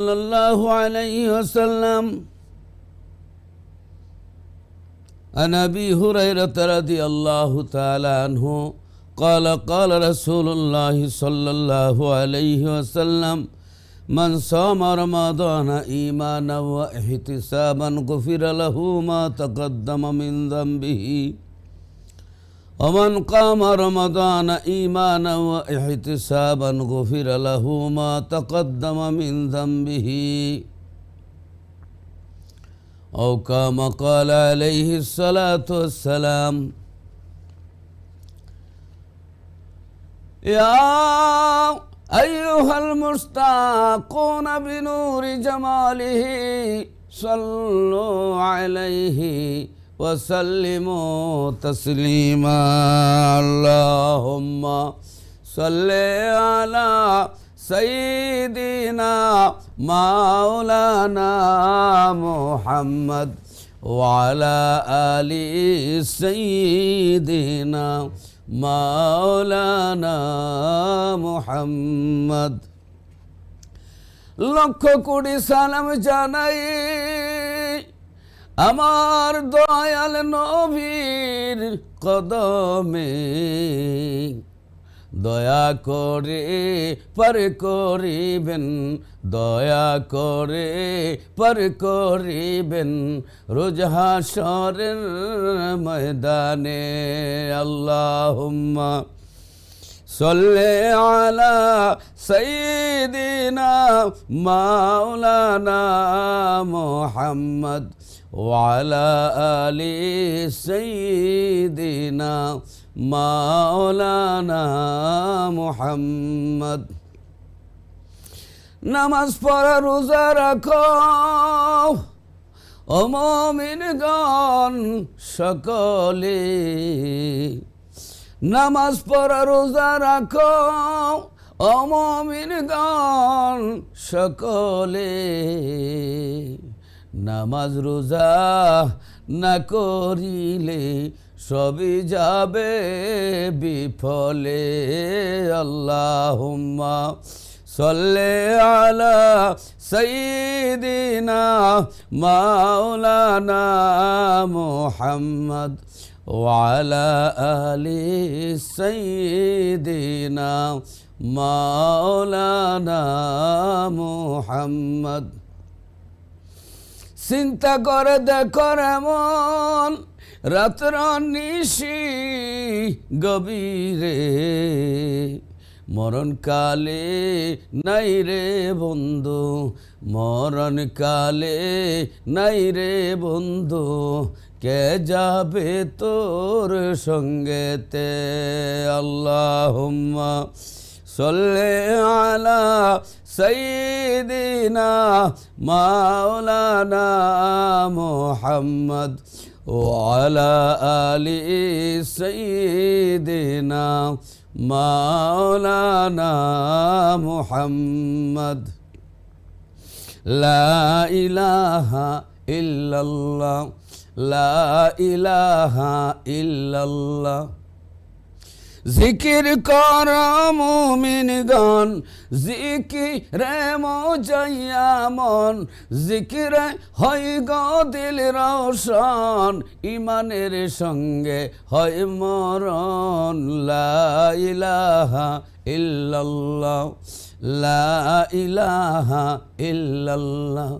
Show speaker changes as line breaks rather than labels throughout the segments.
sallallahu alayhi wa sallam. عن أبي هريرة رضي الله تعالى عنه قال قال رسول الله صلى الله عليه وسلم من صام رمضان إيمانا واحتسابا غفر له ما تقدم من ذنبه ومن قام رمضان إيمانا واحتسابا غفر له ما تقدم من ذنبه أو كما قال عليه الصلاة والسلام. يا أيها المشتاقون بنور جماله صلوا عليه وسلموا تسليما. اللهم صل على سيدنا مولانا محمد وعلى آل سيدنا مولانا محمد. Lakh crore সালাম জানাই আমার দয়াল নবীর কদমে, দয়া করে পার করিবেন, দয়া করে পার করিবেন রোজ হাশরের ময়দানে। আল্লাহুম্মা সাল্লি আলা সাইয়্যিদিনা মাওলানা মুহাম্মদ ওয়া আলা আলি সাইয়্যিদিনা মাওলানা মুহাম্মদ। নামাজ পড়া রোজা রাখো ও মুমিনগণ সকলে, নামাজ পড়া রোজা রাখো ও মুমিনগণ সকলে। নামাজ রোজা না করিলে সবই যাবে বিফলে। আল্লাহুম্মা সাল্লি আলা সাইয়্যিদিনা মাওলানা মুহাম্মদ ওয়া আলা আলি সাইয়্যিদিনা মাওলানা মুহাম্মদ। চিন্তা করে দেখো এমন রাত্র নিশি গভীরে, মরণকালে নাই রে বন্ধু, মরণকালে নাই রে বন্ধু, কে যাবে তোর সঙ্গেতে। আল্লাহুম্মা সাল্লি আলা সাইয়্যিদিনা মাওলানা মুহাম্মদ ওয়া আলা আলি সাইয়্যিদিনা মাওলানা মুহাম্মদ। লা ইলাহা ইল্লাল্লাহ, লা ইলাহা ইল্লাল্লাহ। জিকির কর মুমিনগণ, জিকিরে মজাইয়া মন, জিকিরে হয় গো দিল রওশন, ইমানের সঙ্গে হয় মরণ। লা ইলাহা ইল্লাল্লাহ, লা ইলাহা ইল্লাল্লাহ।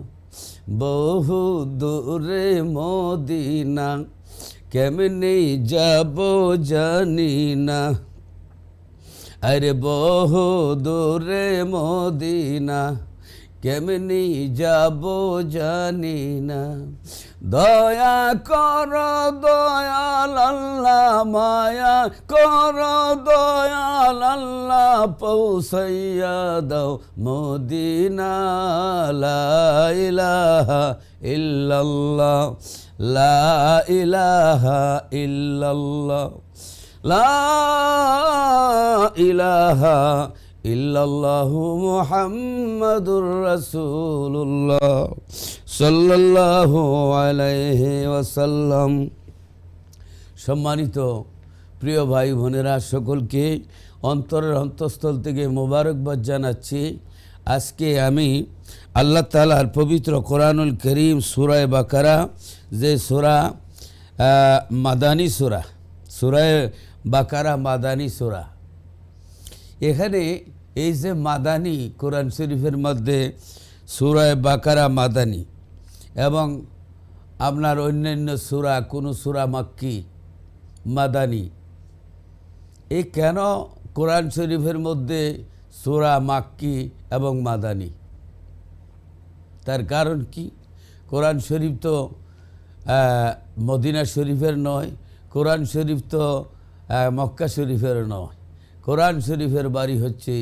বহু দূরে মদিনা কেমনে যাব জানি না, আরে বহু দূরে মদিনা কেমনে যাব জানি না। দয়া কর দয়াল আল্লাহ, মায়া কর দয়াল আল্লাহ, পৌঁছাইয়া দাও মদিনা। লা ইলাহা ইল্লাল্লাহ, লা ইলাহা ইল্লাল্লাহ, লা ইলাহা ইল্লাল্লাহু মুহাম্মাদুর রাসূলুল্লাহ সাল্লাল্লাহু আলাইহি ওয়াসাল্লাম। সম্মানিত প্রিয় ভাই বোনেরা, সকলকে অন্তরের অন্তঃস্থল থেকে মোবারকবাদ জানাচ্ছি। আজকে আমি আল্লাহ তাআলার পবিত্র কোরআনুল করিম সূরা বাকারা, যে সূরা মাদানী সূরা, সূরা বাকারা মাদানী সূরা, এখানে এই যে মাদানী কোরআন শরীফের মধ্যে সূরা বাকারা মাদানী এবং আপনার অন্যান্য সূরা, কোনো সূরা মাক্কি, মাদানী, এই কেন কোরআন শরীফের মধ্যে সূরা মাক্কি এবং মাদানী? তার কারণ কি? কোরআন শরীফ তো মদিনা শরীফের নয়, কোরআন শরীফ তো মক্কা শরীফের নয়, কোরআন শরীফের বাড়ি হচ্ছে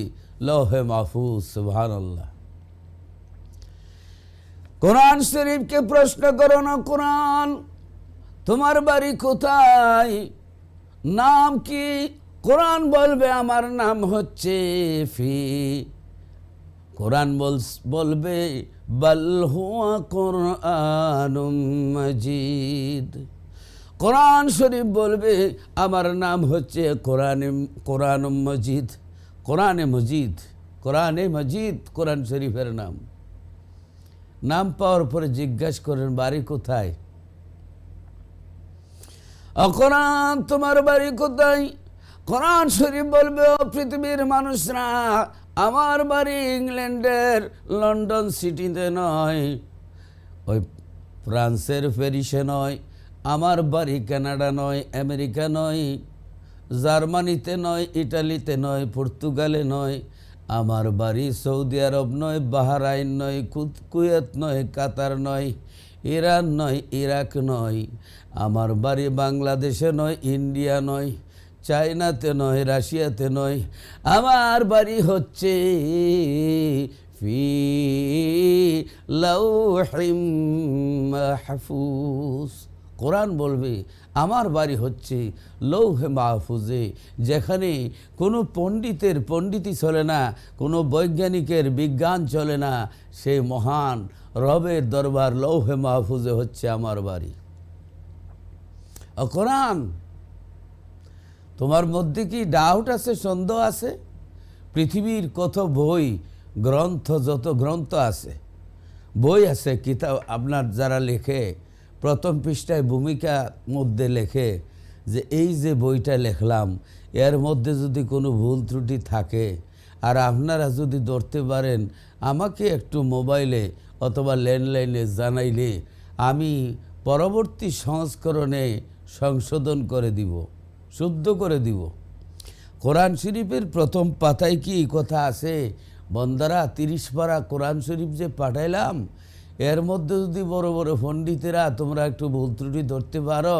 লৌহে মাহফুজ। সুবহানাল্লাহ। কোরআন শরীফকে প্রশ্ন করো না, কোরআন তোমার বাড়ি কোথায়, নাম কি? কোরআন বলবে আমার নাম হচ্ছে ফি, কোরআন বলবে বাল হুয়া কুরআনুম মাজিদ। কোরআন শরীফ বলবে আমার নাম হচ্ছে কোরআনুম মজিদ, কোরআনে মজিদ, কোরআনে মজিদ কোরআন শরীফের নাম। নাম পাওয়ার পরে জিজ্ঞাসা করেন বাড়ি কোথায়? কোরআন তোমার বাড়ি কোথায়? কোরআন শরীফ বলবে ও পৃথিবীর মানুষরা, আমার বাড়ি ইংল্যান্ডের লন্ডন সিটিতে নয়, ওই ফ্রান্সের প্যারিসে নয়, আমার বাড়ি কানাডা নয়, আমেরিকা নয়, জার্মানিতে নয়, ইটালিতে নয়, পর্তুগালে নয়, আমার বাড়ি সৌদি আরব নয়, বাহরাইন নয়, কুয়েত নয়, কাতার নয়, ইরান নয়, ইরাক নয়, আমার বাড়ি বাংলাদেশে নয়, ইন্ডিয়া নয়, চায়নাতে নয়, রাশিয়াতে নয়, আমার বাড়ি হচ্ছে ফি লাউহিম মাহফুজ। কোরআন বলবে আমার বাড়ি হচ্ছে লৌহে মাহফুজে, যেখানে কোনো পণ্ডিতের পণ্ডিতি চলে না, কোনো বৈজ্ঞানিকের বিজ্ঞান চলে না, সেই মহান রবের দরবার লৌহে মাহফুজে হচ্ছে আমার বাড়ি। কোরআন, তোমার মধ্যে কি ডাউট আছে, সন্দেহ আছে? পৃথিবীর কত বই গ্রন্থ, যত গ্রন্থ আছে, বই আছে, কিতাব আপনার যারা লেখে প্রথম পৃষ্ঠায় ভূমিকা মধ্যে লেখে যে এই যে বইটা লেখলাম এর মধ্যে যদি কোনো ভুল ত্রুটি থাকে আর আপনারা যদি ধরতে পারেন আমাকে একটু মোবাইলে অথবা ল্যান্ডলাইনে জানাইলে আমি পরবর্তী সংস্করণে সংশোধন করে দিব, শুদ্ধ করে দিব। কোরআন শরীফের প্রথম পাতায় কি কথা আছে? বন্দারা 30 পারা কোরআন শরীফ যে পাঠাইলাম, এর মধ্যে যদি বড় বড় পণ্ডিতেরা তোমরা একটু ভুল ত্রুটি ধরতে পারো,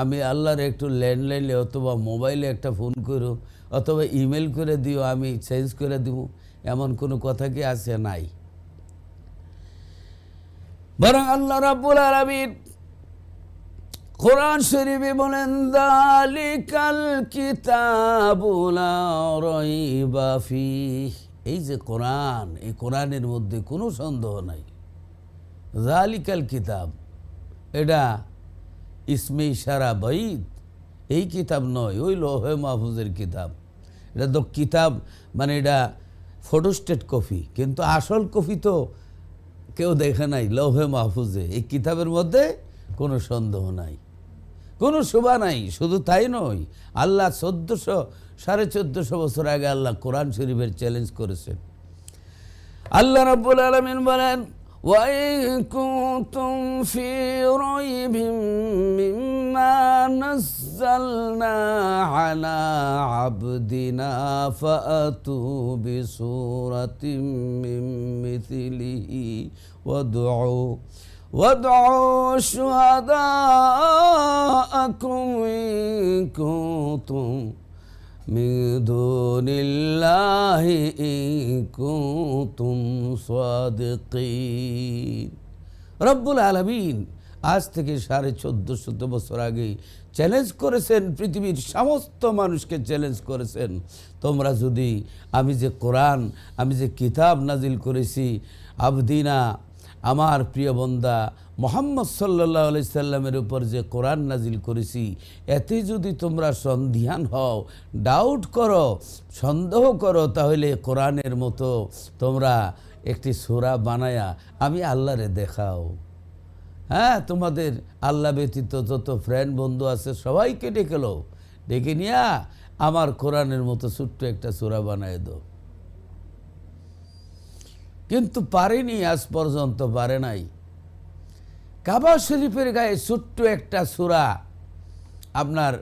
আমি আল্লাহর একটু ল্যান্ডলাইনে অথবা মোবাইলে একটা ফোন করো অথবা ইমেল করে দিও, আমি চেঞ্জ করে দিব। এমন কোনো কথা কি আছে? নাই। বরং আল্লাহ রাব্বুল আলামিন কোরআন শরীফে বলেন যালিকাল কিতাবু লা রাইবা ফিহ। এই যে কোরআন, এই কোরআনের মধ্যে কোনো সন্দেহ নাই। যালিকাল কিতাব, এটা ইসমে ইশারা বাইদ, এই কিতাব নয়, ওই লৌহে মাহফুজের কিতাব। এটা তো কিতাব মানে এটা ফটোস্টেট কপি, কিন্তু আসল কপি তো কেউ দেখে নাই লৌহে মাহফুজে। এই কিতাবের মধ্যে কোনো সন্দেহ নাই, কোনো শোভা নাই। শুধু তাই নয়, আল্লাহ 1400-1450 বছর আগে আল্লাহ কোরআন শরীফের চ্যালেঞ্জ করেছেন। আল্লাহ রাব্বুল আলামিন বলেন وَإِن كُنتُمْ فِي رَيْبٍ مِّمَّا نَزَّلْنَا عَلَىٰ عَبْدِنَا فَأْتُوا بِسُورَةٍ مِّن مِّثْلِهِ وَادْعُوا شُهَدَاءَكُمْ إِن كُنتُمْ মিন দুনিল্লাহি ইন কুনতুম সাদিকিন। রব্বুল আলামিন আজ থেকে 1450 বছর আগে চ্যালেঞ্জ করেছেন, পৃথিবীর সমস্ত মানুষকে চ্যালেঞ্জ করেছেন, তোমরা যদি আমি যে কোরআন, আমি যে কিতাব নাজিল করেছি আবদিনা, আমার প্রিয় বান্দা মুহাম্মদ সাল্লাল্লাহু আলাইহি সাল্লামের উপর যে কোরআন নাজিল করেছি, এতে যদি তোমরা সন্দিহান হও, ডাউট করো, সন্দেহ করো, তাহলে কোরআনের মতো তোমরা একটি সূরা বানায়া আমি আল্লাহরে দেখাও। হ্যাঁ, তোমাদের আল্লাহ ব্যতীত যত ফ্রেন্ড বন্ধু আছে সবাইকে ডেকে লো, ডেকে নিয়া আমার কোরআনের মতো ছোট্ট একটা সূরা বানায় দাও। কিন্তু পারেনি, আজ পর্যন্ত পারে নাই। কাবা শরীফের গায়ে ছোট্ট একটা সূরা আপনার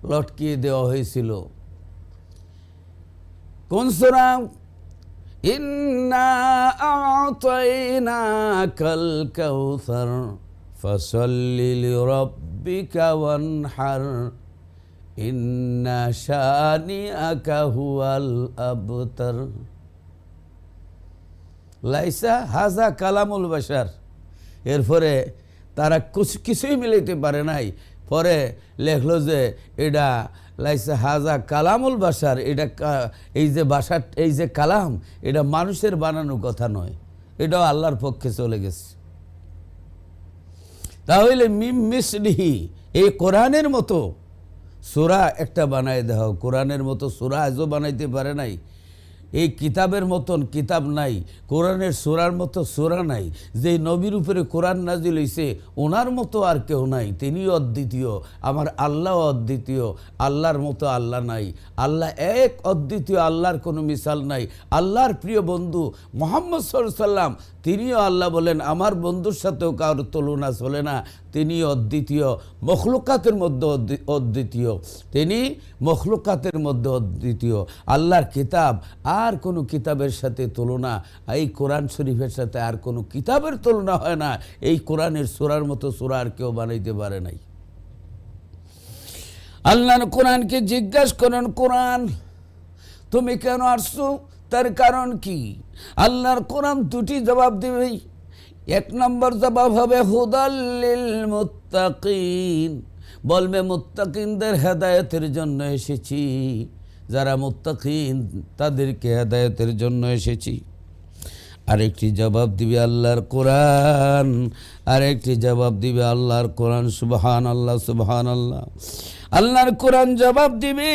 লটকিয়ে দেওয়া হয়েছিল। কোন সূরা? ইন্না আ'তাইনাকাল কাউসার ফাসাল্লি লিরাব্বিকা ওয়ানহার ইন্না শানিআকা হুয়াল আবতার। লাইসা হাজা কালামুল বাশার। এরপরে তারা কিছুই মিলাইতে পারে নাই, পরে লেখলো যে এটা লাইসা হাজা কালামুল বাশার, এটা এই যে বাসার এই যে কালাম, এটা মানুষের বানানো কথা নয়, এটাও আল্লাহর পক্ষে চলে গেছে। তাহলে মিম মিসলিহি, এই কোরআনের মতো সূরা একটা বানায় দাও। কোরআনের মতো সূরা আজও বানাইতে পারে নাই। এই কিতাবের মতন কিতাব নাই, কোরআনের সূরার মতো সূরা নাই। যে নবীর উপরে কোরআন নাজিল হইছে ওনার মতো আর কেউ নাই, তিনিও অদ্বিতীয়, আমার আল্লাহ অদ্বিতীয়, আল্লাহর মতো আল্লাহ নাই। আল্লাহ এক অদ্বিতীয়, আল্লাহর কোনো মিসাল নাই। আল্লাহর প্রিয় বন্ধু মুহাম্মদ সাল্লাল্লাহু আলাইহি সাল্লাম, তিনিও আল্লাহ বলেন আমার বন্ধুর সাথেও কারোর তুলনা চলে না, তিনি অদ্বিতীয়, মখলুকাতের মধ্যে অদ্বিতীয়, তিনি মখলুকাতের মধ্যে অদ্বিতীয়। আল্লাহর কিতাব আর কোনো কিতাবের সাথে তুলনা, এই কোরআন শরীফের সাথে আর কোনো কিতাবের তুলনা হয় না। এই কোরআনের সূরার মতো সূরা আর কেউ বানাইতে পারে নাই। আল্লাহর কোরআনকে জিজ্ঞাসা করেন, কোরআন তুমি কেন আসছো, তার কারণ কি? আল্লাহর কোরআন দুটি জবাব দিবে। এক নম্বর জবাব হবে হুদাল্লিল মুত্তাকিন, বলবে মুত্তাকিনদের হেদায়েতের জন্য এসেছি, যারা মুত্তাকিন তাদেরকে হেদায়েতের জন্য এসেছি। আরেকটি জবাব দিবে আল্লাহর কোরআন, আরেকটি জবাব দিবে আল্লাহর কোরআন। সুবহানাল্লাহ, সুবহানাল্লাহ। আল্লাহর কোরআন জবাব দিবে,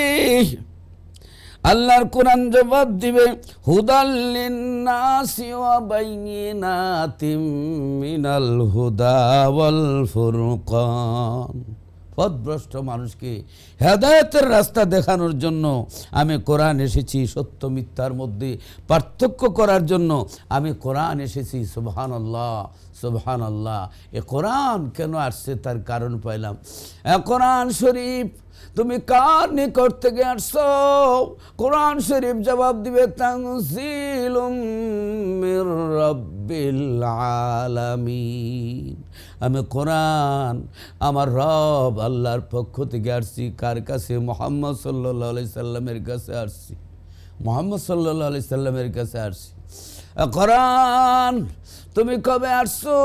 আল্লাহর কোরআন জবাব দিবে হুদাল লিন্নাসি ওয়া বাইয়িনাতিম মিনাল হুদা ওয়াল ফুরকান। পথভ্রষ্ট মানুষকে হেদায়েতের রাস্তা দেখানোর জন্য আমি কোরআন এসেছি, সত্য মিথ্যার মধ্যে পার্থক্য করার জন্য আমি কোরআন এসেছি। সুবহানাল্লাহ, সুবহানাল্লাহ। এ কোরআন কেন আসছে তার কারণ পাইলাম। কোরআন শরীফ তুমি কার নিকট থেকে আসছো? কোরআন শরীফ জবাব দিবে তানজিলুম মির রাব্বিল আলামিন। আমি কোরআন আমার রব আল্লাহর পক্ষ থেকে আসছি। কার কাছে? মুহাম্মদ সাল্লাল্লাহু আলাইহি সাল্লামের কাছে আসছি, মুহাম্মদ সাল্লাল্লাহু আলাইহি সাল্লামের কাছে আসছি। কোরআন তুমি কবে আসছো?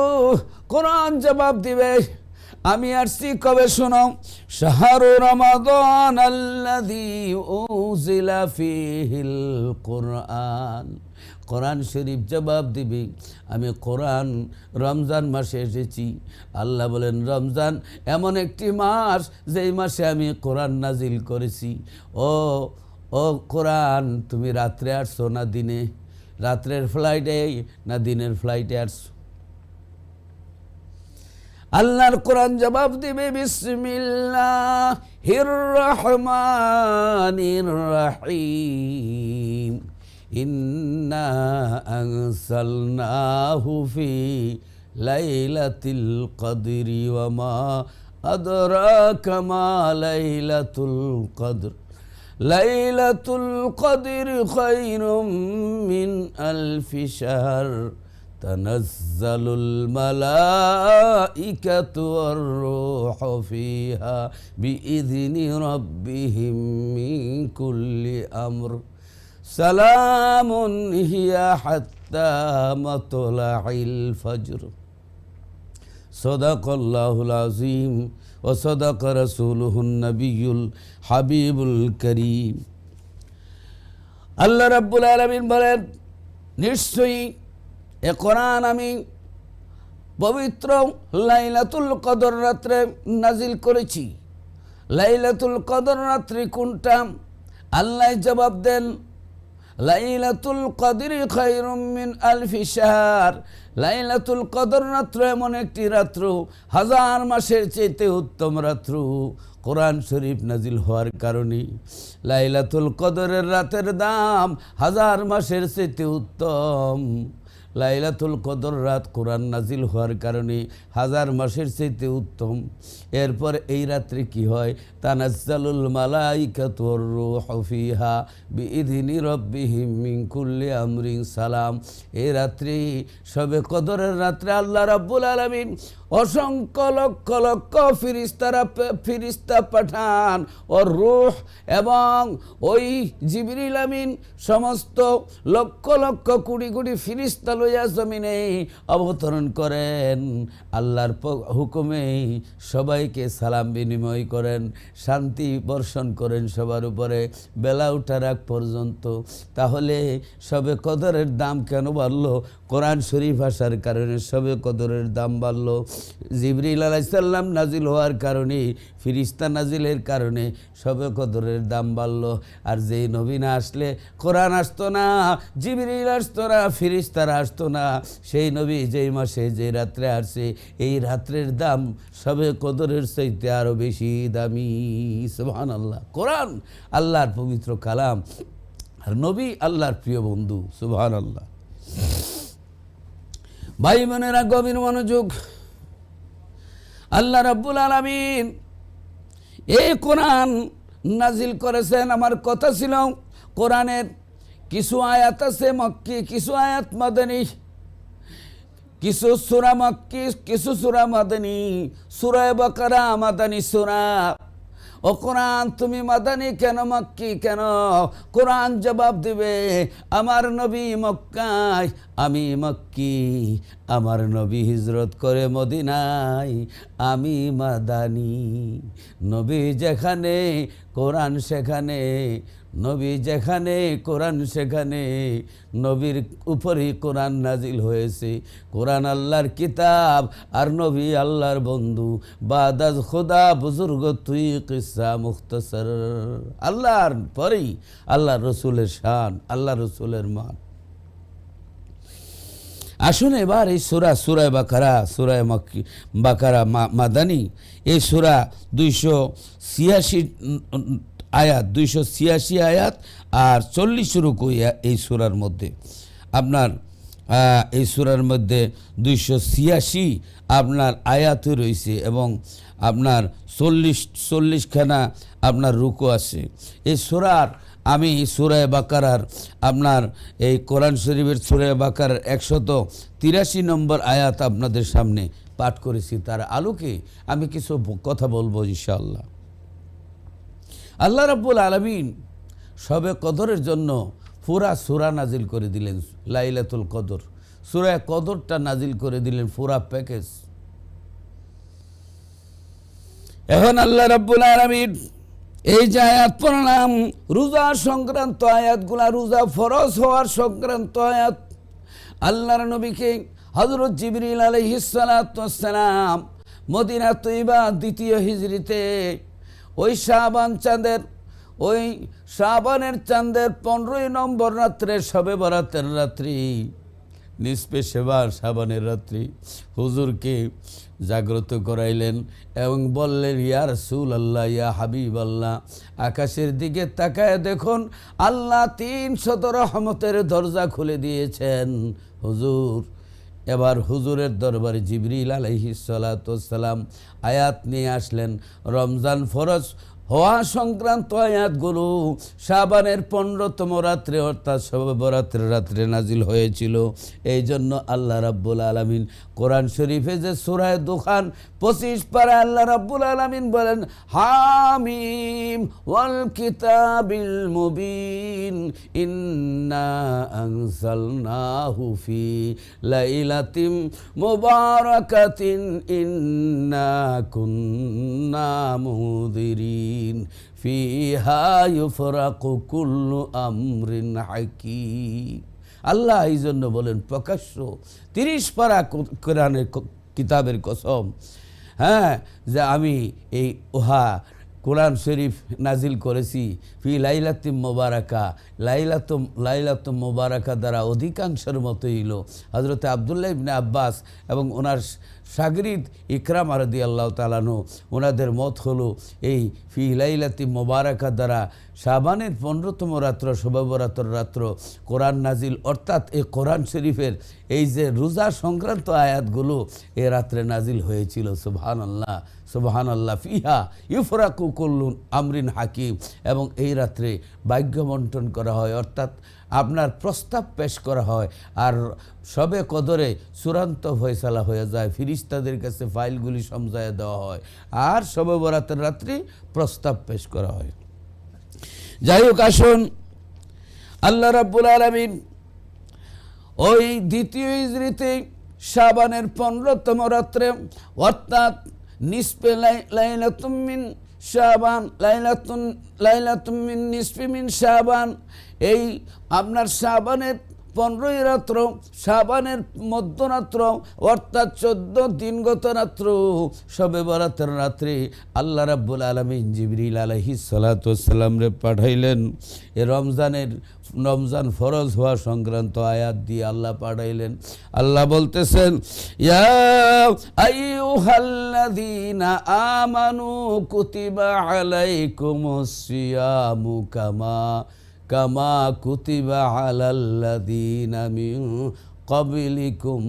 কোরআন জবাব দিবে আমি আসছি কবে? শোনো, শাহরু রমাদান আল্লাযী উনজিলা ফীহিল কুরআন। কোরআন শরীফ জবাব দিবে আমি কোরআন রমজান মাসে এসেছি। আল্লাহ বলেন রমজান এমন একটি মাস যেই মাসে আমি কোরআন নাজিল করেছি। ও কোরআন তুমি রাত্রে আসছো না দিনে? রাত্রের ফ্লাইটে না দিনের ফ্লাইটে আসছো? আল্লাহর কোরআন জবাব দিবে বিসমিল্লাহির রহমানির রহিম ইন্না আনসালনাহু ফি লাইলাতিল কদরি ওয়া মা আদরাকা মা লাইলাতুল কদর লাইলাতুল কদরি খায়রুম মিন আলফি শাহর তানাজ্জালুল মালাইকাতু ওয়ার রূহু ফিহা বিইذনি রাব্বিহিম মিন কুল্লি আমর সালামুন হিয়া হাত্তা মাতলাইল ফজর। সাদাকাল্লাহুল আযীম ওয়া সাদাকা রাসূলুহুন নবিয়্যুল হাবিবুল করিম। আল্লাহ রাব্বুল আলামিন বলেন নিশ্চয়ই এ কোরআন আমি পবিত্র লাইলাতুল কদর রাত্রে নাজিল করেছি। লাইলাতুল কদর রাত্রি কোনটা? আল্লাহ জবাব দেন, লাইলাতুল কদরি খায়রুম মিন আলফি শাহর। লাইলাতুল কদর রাত্র এমন একটি রাত্র, হাজার মাসের চাইতে উত্তম রাত্র। কোরআন শরীফ নাজিল হওয়ার কারণে লাইলাতুল কদরের রাতের দাম হাজার মাসের চাইতে উত্তম। লাইলাতুল কদর রাত কোরআন নাজিল হওয়ার কারণে হাজার মাসের চাইতে উত্তম। এরপর এই রাত্রে কি হয়? তানাজ্জালুল মালাইকাতু ওয়ার রূহু ফিহা বিইذনি রাব্বিহিম মিন কুল্লি আমরিন সালাম। এই রাত্রি শবে কদরের রাত্রে আল্লাহ রাব্বুল আলামিন অসংখ্য লক্ষ লক্ষ ফিরিস্তা পাঠান। ওর রূহ এবং ওই জিবরিল আমিন সমস্ত লক্ষ লক্ষ কোটি কোটি ফিরিস্তা লইয়া জমিনে অবতরণ করেন। আল্লাহর হুকুমে সবাইকে সালাম বিনিময় করেন, শান্তি বর্ষণ করেন সবার উপরে বেলা ওঠার আগ পর্যন্ত। তাহলে শবে কদরের দাম কেন বাড়লো? কোরআন শরীফ আসার কারণে শবে কদরের দাম বাড়লো। জিবরিল আলাইহিস সালাম নাজিল হওয়ার কারণে, ফিরিস্তা নাজিলের কারণে শবে কদরের দাম বাড়লো। আর যেই নবী না আসলে কোরআন আসতো না, জিবরিল আসতো না, ফিরিস্তারা আসতো না। সেই নবী যেই মাসে যে রাত্রে আসছে, এই রাত্রের দাম শবে কদরের চাইতে আরও বেশি দামি। সুবহানাল্লাহ। কোরআন আল্লাহর পবিত্র কালাম, আর নবী আল্লাহর প্রিয় বন্ধু। সুবহানাল্লাহ। ভাই বোনেরা, গভীর মনোযোগ। আল্লাহ রাব্বুল আলামিন এই কোরআন নাজিল করেছেন। আমার কথা ছিল কোরআনের কিছু আয়াত আছে মক্কি, কিছু আয়াত মাদানী, কিছু সূরা মক্কি, কিছু সূরা মাদানী। সূরা বাকারা মাদানী সূরা। ও কোরআন, তুমি মাদানী কেন, মক্কি কেন? কোরআন জবাব দিবে, আমার নবী মক্কায়, আমি মক্কি। আমার নবী হিজরত করে মদিনায়, আমি মাদানী। নবী যেখানে কোরআন সেখানে, নবী যেখানে কোরআন সেখানে। নবীর উপরই কোরআন নাজিল হয়েছে। কোরআন আল্লাহর কিতাব, আর নবী আল্লাহর বন্ধু। বাদাজ খোদা বুজুর্গ তুই কিসা মুখতসর। আল্লাহর পরেই আল্লাহ রসুলের শান, আল্লাহ রসুলের মান। আসুন এবার এই সূরা বাকারা, সূরা মক্কি বাকারা মাদানী। এই সূরা 286 আয়াত, 286 আয়াত আর 40 রুকু এই সূরার মধ্যে। আপনার এই সূরার মধ্যে 286 আপনার আয়াতও রয়েছে এবং আপনার 40খানা আপনার রুকু আছে এই সূরার। আমি সূরা বাকারার আপনার এই কোরআন শরীফের সূরা বাকারার 183 নম্বর আয়াত আপনাদের সামনে পাঠ করেছি। তার আলোকে আমি কিছু কথা বলবো ইনশাআল্লাহ। আল্লাহ রাব্বুল আলামিন শবে কদরের জন্য পুরা সূরা নাজিল করে দিলেন। লাইলাতুল কদর, সূরা কদরটা নাজিল করে দিলেন পুরা প্যাকেজ। এখন আল্লাহ রাব্বুল আলামিন এই যে আয়াত পড়লাম, রোজা সংক্রান্ত আয়াতগুলা, রোজা ফরজ হওয়ার সংক্রান্ত আয়াত। আল্লাহর নবীকে হযরত জিবরিল আলাইহিস সালাতু ওয়াস সালাম মদিনা তৈবা 2য় হিজরিতে ওই শাবানের চাঁদের 15 নম্বর রাত্রে, শবে বরাতের রাত্রি, নিসফে শাবানের রাত্রি হুজুরকে জাগ্রত করাইলেন এবং বললেন, ইয়া রাসূলুল্লাহ, ইয়া হাবিবাল্লাহ, আকাশের দিকে তাকায় দেখুন, আল্লাহ 300 রহমতের দরজা খুলে দিয়েছেন। হুজুর, এবার হুজুরের দরবারে জিবরিল আলাইহিস সালাতু ওয়াস সালাম আয়াত নিয়ে আসলেন। রমজান ফরজ হওয়া সংক্রান্ত আয়াতগুলো শাবানের 15তম রাত্রে অর্থাৎ শবে বরাতের রাত্রে নাজিল হয়েছিল। এই জন্য আল্লাহ রাব্বুল আলামিন কোরআন শরীফে যে সূরা দুখান 25 পারা আল্লাহ রাব্বুল আলামিন বলেন, হামিম ওয়াল কিতাবিল মুবিন ইন্না আনজালনাহু ফি লাইলাতিম মুবারাকাতিন ইন্না কুন্না মুদিরিন ফিহা ইউফরাকু কুল্লু আমরিন হাকিম। আল্লাহ এই জন্য বলেন প্রকাশ্য 30 পারা কোরআনের কিতাবের কসম, হ্যাঁ, যে আমি এই কোরআন শরীফ নাজিল করেছি ফি লাইলাতুম মুবারাকা, লাইলাতুম মুবারাকা দ্বারা অধিকাংশের মতো হইল হযরত আব্দুল্লাহ ইবনে আব্বাস এবং ওনার শাগরিদ ইকরাম রাদিয়াল্লাহু তাআলা আনহু, ওনাদের মত হলো এই ফি লাইলাতুম মুবারাকা দ্বারা শাবানের 15তম রাত্র, শবে বরাতের রাত্র কোরআন নাজিল, অর্থাৎ এই কোরআন শরীফের এই যে রোজা সংক্রান্ত আয়াতগুলো এ রাত্রে নাজিল হয়েছিল। সুবহানাল্লাহ, সুবহানাল্লাহ। ফিহা ইউফরাকু কুল্লু আমরিন হাকিম, এবং এই রাত্রে ভাগ্য বন্টন করা হয়, অর্থাৎ আপনার প্রস্তাব পেশ করা হয়, আর শবে কদরে চূড়ান্ত ফয়সালা হয়ে যায়, ফিরিস্তাদের কাছে ফাইলগুলি সমঝায় দেওয়া হয়, আর শবে বরাতের রাত্রি প্রস্তাব পেশ করা হয়। যাই হোক, আসুন আল্লাহ রাব্বুল আলামিন ওই দ্বিতীয় হিজরিতে শাবানের 15তম রাত্রে, অর্থাৎ নিসফে লাইলাতুম মিন শাবান, লাইলাতুম মিন নিসফি মিন শাবান, এই আপনার শাবানের 15ই রাত্র, শাবানের মধ্যরাত্র, অর্থাৎ 14 দিনগত রাত্র, শবে বরাতের রাত্রে আল্লাহ রাব্বুল আলামিন জিবরিল আলাইহিস সালাতু ওয়াস সালাম রে পাঠাইলেন। এ রমজান ফরজ হওয়া সংক্রান্ত আয়াত দিয়ে আল্লাহ পাঠাইলেন। আল্লাহ বলতেছেন, ইয়া আইয়ুহাল্লাযীনা আমানু কুতিবা আলাইকুমুস সিয়ামু কামা কুতিবা আলাল্লাযীনা মিন ক্বাবলিকুম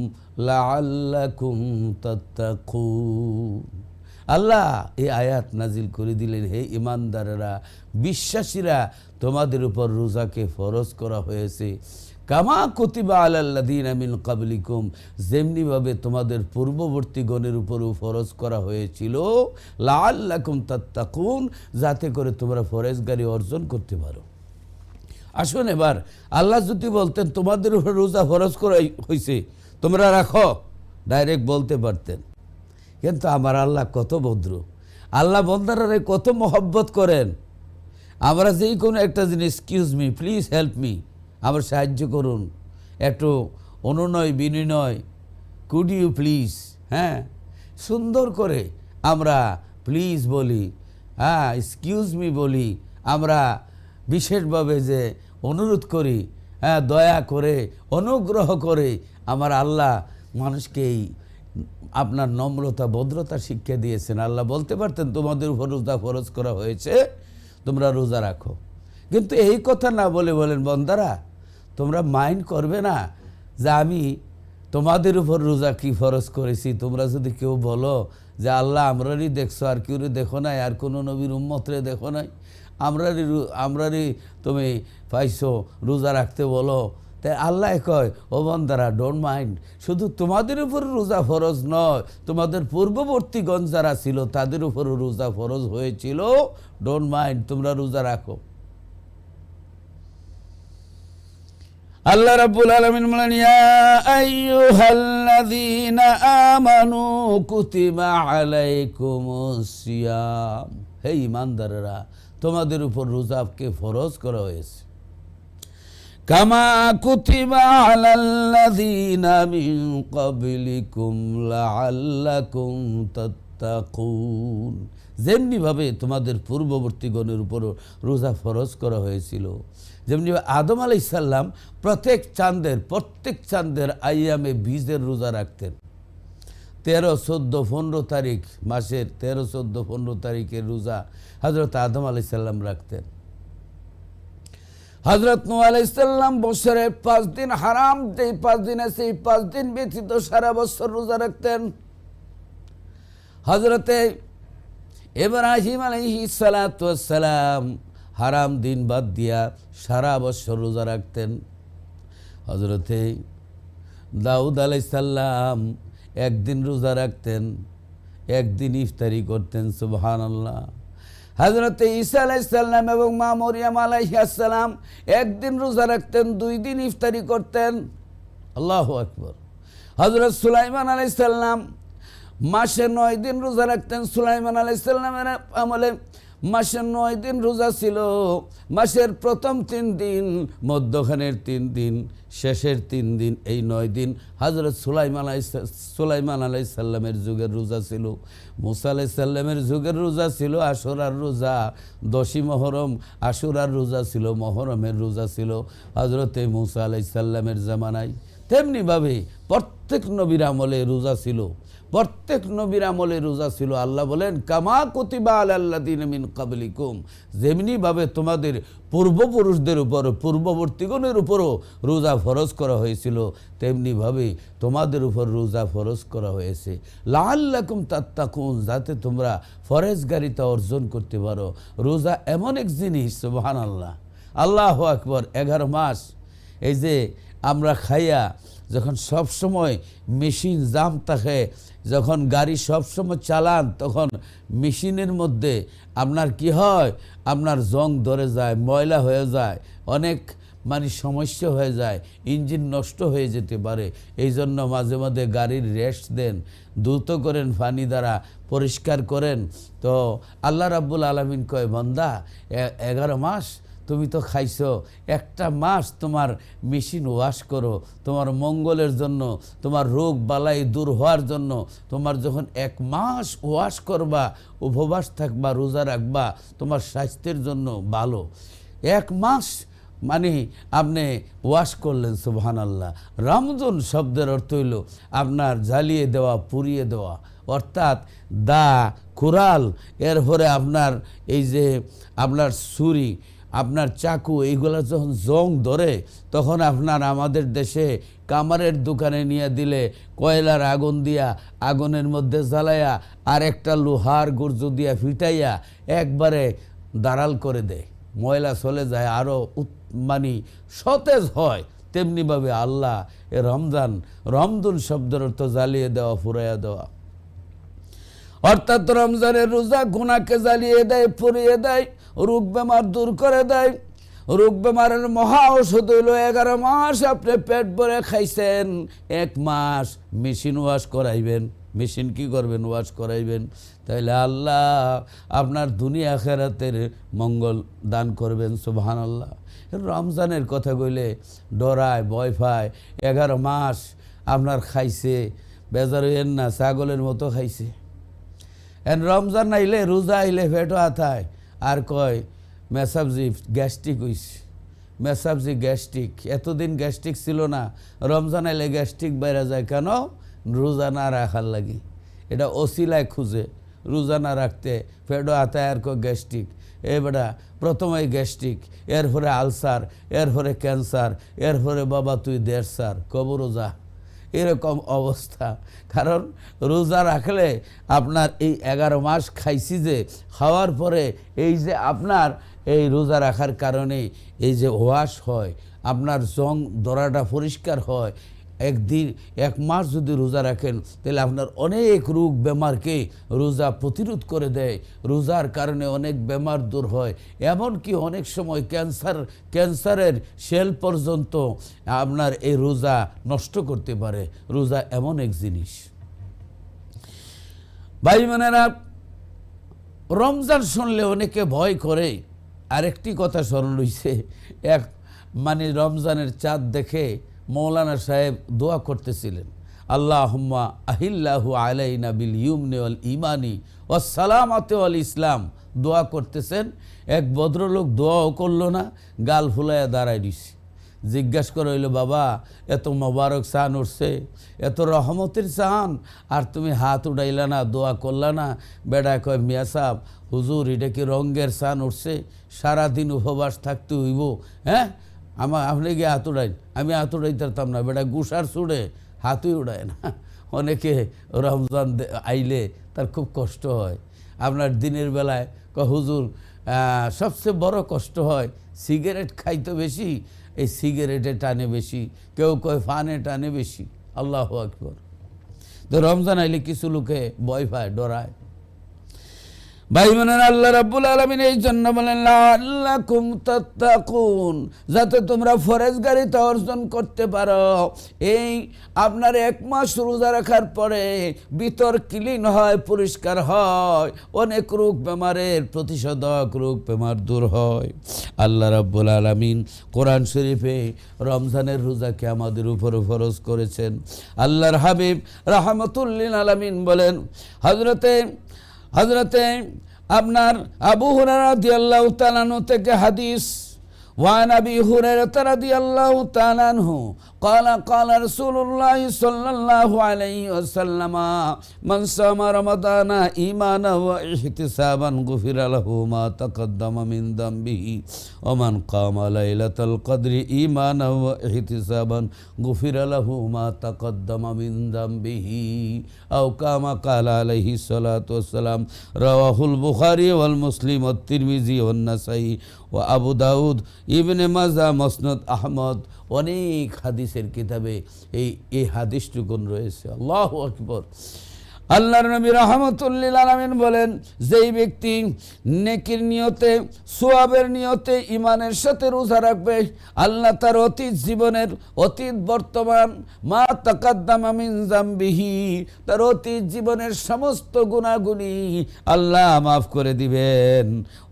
লাআল্লাকুম তাত্তাকুন। আল্লাহ এই আয়াত নাজিল করে দিলেন, হে ইমানদারেরা, বিশ্বাসীরা, তোমাদের উপর রোজাকে ফরজ করা হয়েছে কামা কুতিবা আলাল্লাযীনা মিন ক্বাবলিকুম, যেমনিভাবে তোমাদের পূর্ববর্তী গণের উপরও ফরজ করা হয়েছিল, লাআল্লাকুম তাত্তাকুন, যাতে করে তোমরা ফরজগারি অর্জন করতে পারো। আসুন, এবার আল্লাহ যদি বলতেন তোমাদের উপর রোজা ফরজ করা হয়েছে, তোমরা রাখো, ডাইরেক্ট বলতে পারতেন। কিন্তু আমার আল্লাহ কত ভদ্র, আল্লাহ বন্দারে কত মহব্বত করেন। আমরা যেই কোনো একটা জিনিস, excuse me, please help me, আমার সাহায্য করুন, একটু অনুনয় বিনিময়, কুড ইউ প্লিজ, হ্যাঁ, সুন্দর করে আমরা প্লিজ বলি, হ্যাঁ, এক্সকিউজ মি বলি, আমরা বিশেষভাবে যে অনুরোধ করি, হ্যাঁ, দয়া করে, অনুগ্রহ করে। আমার আল্লাহ মানুষকে এই আপনার নম্রতা, ভদ্রতা শিক্ষা দিয়েছেন। আল্লাহ বলতে পারতেন তোমাদের উপর রোজা ফরজ করা হয়েছে, তোমরা রোজা রাখো, কিন্তু এই কথা না বলে বলেন, বন্দারা তোমরা মাইন্ড করবে না যে আমি তোমাদের উপর রোজা কি ফরজ করেছি। তোমরা যদি কেউ বলো যে আল্লাহ আমরারই দেখছো, আর কেউ দেখো নাই, আর কোনো নবীর উম্মতরে দেখো নাই, আমরারই তুমি পাইছো, রোজা রাখতে বলো, তাই আল্লাহ কয়, ও বান্দারা, ডোন্ট মাইন্ড, শুধু তোমাদের উপর রোজা ফরজ নয়, তোমাদের পূর্ববর্তীগণ যারা ছিল তাদের উপরও রোজা ফরজ হয়েছিল, ডোন্ট মাইন্ড, তোমরা রোজা রাখো। আল্লাহ রাব্বুল আলামিন বলেন, ইয়া আইয়ুহাল্লাযীনা আমানু কুতিবা আলাইকুমুস সিয়াম, হে ঈমানদাররা, তোমাদের উপর রোজাকে ফরজ করা হয়েছে, কামা কুতিবা আলাল্লাযীনা মিন ক্বাবলিকুম লাআল্লাকুম তাত্তাকুন, যেমনিভাবে তোমাদের পূর্ববর্তীগণের উপর রোজা ফরজ করা হয়েছিল। যেমনিভাবে আদম আলাইহিস সালাম প্রত্যেক চাঁদের আইয়ামে বীজের রোজা রাখতেন। 13, 14, 15 তারিখ, মাসের 13, 14, 15 তারিখের রোজা হযরত আদম আলাইহিস সালাম রাখতেন। হযরত নূহ আলাইহিস সালাম বছরে 5 দিন হারাম, 5 দিন আছে, 5 দিন ব্যতীত সারা বছর রোজা রাখতেন। হযরতে ইব্রাহিম আলাইহিস সালাতু ওয়াস সালাম হারাম দিন বাদ দিয়া সারা বছর রোজা রাখতেন। হযরতে দাউদ আলাইহিস সালাম একদিন রোজা রাখতেন, একদিন ইফতারি করতেন। সুবহানাল্লাহ। হযরতে ঈসা আলাইহিস সালাম এবং মা মরিয়ম আলাইহিস সালাম একদিন রোজা রাখতেন, 2 দিন ইফতারি করতেন। আল্লাহু আকবার। হযরত সুলাইমান আলাইহিস সালাম মাসে 9 দিন রোজা রাখতেন। সুলাইমান আলাইহিস সালামের আমলে মাসের 9 দিন রোজা ছিল। মাসের প্রথম 3 দিন, মধ্যখানের 3 দিন, শেষের 3 দিন, এই 9 দিন হযরত সুলাইমান আলাইহিস সালামের যুগের রোজা ছিল। মুসা আলাইহিস সালামের যুগের রোজা ছিল আশুরার রোজা, 10ই মুহররম আশুরার রোজা ছিল, মুহররমের রোজা ছিল হযরতে মুসা আলাইহিস সালামের জামানায়। তেমনিভাবে প্রত্যেক নবীর আমলে রোজা ছিল, প্রত্যেক নবীর আমলে রোজা ছিল। আল্লাহ বলেন কামা কুতিবা আলাল্লাযিনা মিন ক্বাবলিকুম, যেমনিভাবে তোমাদের পূর্বপুরুষদের উপর, পূর্ববর্তীগণের উপরও রোজা ফরজ করা হয়েছিল, তেমনিভাবে তোমাদের উপর রোজা ফরজ করা হয়েছে। লাআল্লাকুম তাত্তাকুন, যাতে তোমরা ফরজগারিতা অর্জন করতে পারো। রোজা এমন এক জিনিস, সুবহানাল্লাহ, আল্লাহু আকবার। 11 মাস এই যে আমরা খাইয়া যখন সব সময় মেশিন জাম থাকে, যখন গাড়ি সব সময় চালান, তখন মেশিনের মধ্যে আপনার কি হয়, আপনার জং ধরে যায়, ময়লা হয়ে যায়, অনেক সমস্যা হয়ে যায়, ইঞ্জিন নষ্ট হয়ে যেতে পারে। এই জন্য মাঝে মাঝে গাড়ির রেস্ট দেন, দ্রুত করেন, পানি দ্বারা পরিষ্কার করেন। তো আল্লাহ রাব্বুল আলামিন কয়, বান্দা 11 মাস তুমি তো খাইছো, একটা মাস তোমার মেশিন ওয়াশ করো, তোমার মঙ্গলের জন্য, তোমার রোগ বালাই দূর হওয়ার জন্য। তোমার যখন 1 মাস ওয়াশ করবা, উপবাস থাকবা, রোজা রাখবা, তোমার স্বাস্থ্যের জন্য ভালো। 1 মাস আপনি ওয়াশ করলেন, সুবহানাল্লাহ। রমজান শব্দের অর্থ হইল আপনার জ্বালিয়ে দেওয়া, পুড়িয়ে দেওয়া, অর্থাৎ দা, কুড়াল, এরপরে আপনার এই যে আপনার ছুরি, আপনার চাকু, এইগুলো যখন জং ধরে, তখন আপনার আমাদের দেশে কামারের দোকানে নিয়ে দিলে কয়লার আগুন দিয়া, আগুনের মধ্যে জ্বালাইয়া আর একটা লোহার গুর্জ দিয়া ফিটাইয়া একবারে দাঁড়াল করে দেয়, ময়লা চলে যায়, আরও সতেজ হয়। তেমনিভাবে আল্লাহ এ রমজান শব্দের অর্থ জ্বালিয়ে দেওয়া, ফুরাইয়া দেওয়া, অর্থাৎ রমজানের রোজা গুনাহকে জ্বালিয়ে দেয়, পুড়িয়ে দেয়, রোগ বেমার দূর করে দেয়। রোগ বেমারের মহা ঔষধ হইল 11 মাস আপনি পেট ভরে খাইছেন, 1 মাস মেশিন ওয়াশ করাইবেন। মেশিন কি করবেন? ওয়াশ করাইবেন। তাইলে আল্লাহ আপনার দুনিয়া আখিরাতের মঙ্গল দান করবেন, সুবহানাল্লাহ। রমজানের কথা কইলে ডরায়, ভয় পায়। 11 মাস আপনার খাইছে, বেজার হইয়েন না, ছাগলের মতো খাইছে। রমজান আইলে, রোজা আইলে পেটও হাতায় আর কয় মেসাবজি গ্যাস্ট্রিক হইছে, মেসাবজি গ্যাস্ট্রিক। এতদিন গ্যাস্ট্রিক ছিল না, রমজান আইলে গ্যাস্ট্রিক বাইরে যায়। কেন? রোজা না রাখার লাগি। এটা ওসিলায় খুঁজে, রোজা না রাখতে পেটও হাতায় আর কয় গ্যাস্ট্রিক। বেটা প্রথমে গ্যাস্ট্রিক, এরপরে আলসার, এরপরে ক্যান্সার, এরপরে বাবা তুই 1.5 সার কবরও যা, এরকম অবস্থা। কারণ রোজা রাখলে আপনার এই 11 মাস খাইছি যে, খাওয়ার পরে এই যে আপনার এই রোজা রাখার কারণে এই যে ওয়াশ হয়, আপনার জং ধরাটা পরিষ্কার হয়। 1 মাস যদি রোজা রাখেন, তাহলে আপনার অনেক রোগ বেমারকে রোজা প্রতিরোধ করে দেয়। রোজার কারণে অনেক বেমার দূর হয়। এমনকি অনেক সময় ক্যান্সারের সেল পর্যন্ত আপনার এই রোজা নষ্ট করতে পারে। রোজা এমন এক জিনিস। ভাই বোনেরা, রমজান শুনলে অনেকে ভয় করে। আরেকটি কথা স্মরণ হইছে, রমজানের চাঁদ দেখে মৌলানা সাহেব দোয়া করতেছিলেন, আল্লাহুম্মা আহিল্লাহু আলাইনা বিল ইয়ুমনি ওয়াল ঈমানি ওয়াস সালামাতি ওয়াল ইসলাম। দোয়া করতেছেন। এক ভদ্রলোক দোয়াও করলো না, গাল ফুলাইয়া দাঁড়ায় দিছে। জিজ্ঞাসা করে হইল, বাবা এত মোবারক চান উঠছে, এত রহমতের চান, আর তুমি হাত উঠাইলা না, দোয়া করলা না? বেড়া কয়, মিয়া সাহ, হুজুর এটা কি রঙ্গের চান উঠছে? সারাদিন উপবাস থাকতে হইব? হ্যাঁ, আপনি গিয়ে হাত উড়াইন। আমি হাত উড়াইতে পারতাম না। বেটা গুসার ছুড়ে হাতই উড়ায় না। অনেকে রমজান আইলে তার খুব কষ্ট হয়। আপনার দিনের বেলায় হুজুর সবচেয়ে বড় কষ্ট হয় সিগারেট খাইতে বেশি, এই সিগারেটে টানে বেশি, কেউ কয় ফানে টানে বেশি। আল্লাহু আকবার। তো রমজান আইলে কিছু লোকে ভয় পায়, ডরায়। ভাই বোনেরা, আল্লাহ রাব্বুল আলামিন এই জন্য বলেন লাআল্লাকুম তাত্তাকুন, যাতে তোমরা ফরেজগারিতা অর্জন করতে পারো। এই আপনার 1 মাস রোজা রাখার পরে ভিতর ক্লিন হয়, পরিষ্কার হয়, অনেক রোগ বেমারের প্রতিষেধক, রোগ বেমার দূর হয়। আল্লাহ রাব্বুল আলামিন কোরআন শরীফে রমজানের রোজাকে আমাদের উপরে ফরজ করেছেন। আল্লাহর হাবিব রাহমাতুল লিল আলামিন বলেন, হযরতে আপনার আবু হুরায়রা রাদিয়াল্লাহু তাআলা আনহু থেকে হাদিস, ওয়ান আবি হুরায়রা রাদিয়াল্লাহু তাআলা আনহু قال قال رسول الله صلى الله عليه وسلم من صام رمضان إيمانا واحتسابا غفر له ما تقدم من ذنبه ومن قام ليلة القدر إيمانا واحتسابا غفر له ما تقدم من ذنبه أو كما قال عليه الصلاة والسلام رواه البخاري والمسلم والترمذي والنسائي وأبو داود ابن ماجه مسند أحمد। অনেক হাদিসের কিতাবে এই হাদিসটুকুন রয়েছে। আল্লাহু আকবার। আল্লাহর নবী রাহমাতুল লিল আলামিন বলেন, যেই ব্যক্তি নেকির নিয়তে, সওয়াবের নিয়তে, ঈমানের সাথে রোজা রাখবে, আল্লাহ তার অতীত জীবনের, অতীত বর্তমান, মা তাকাদ্দামা মিন যামবিহি, তার অতীত জীবনের সমস্ত গুনাহগুলি আল্লাহ মাফ করে দিবেন।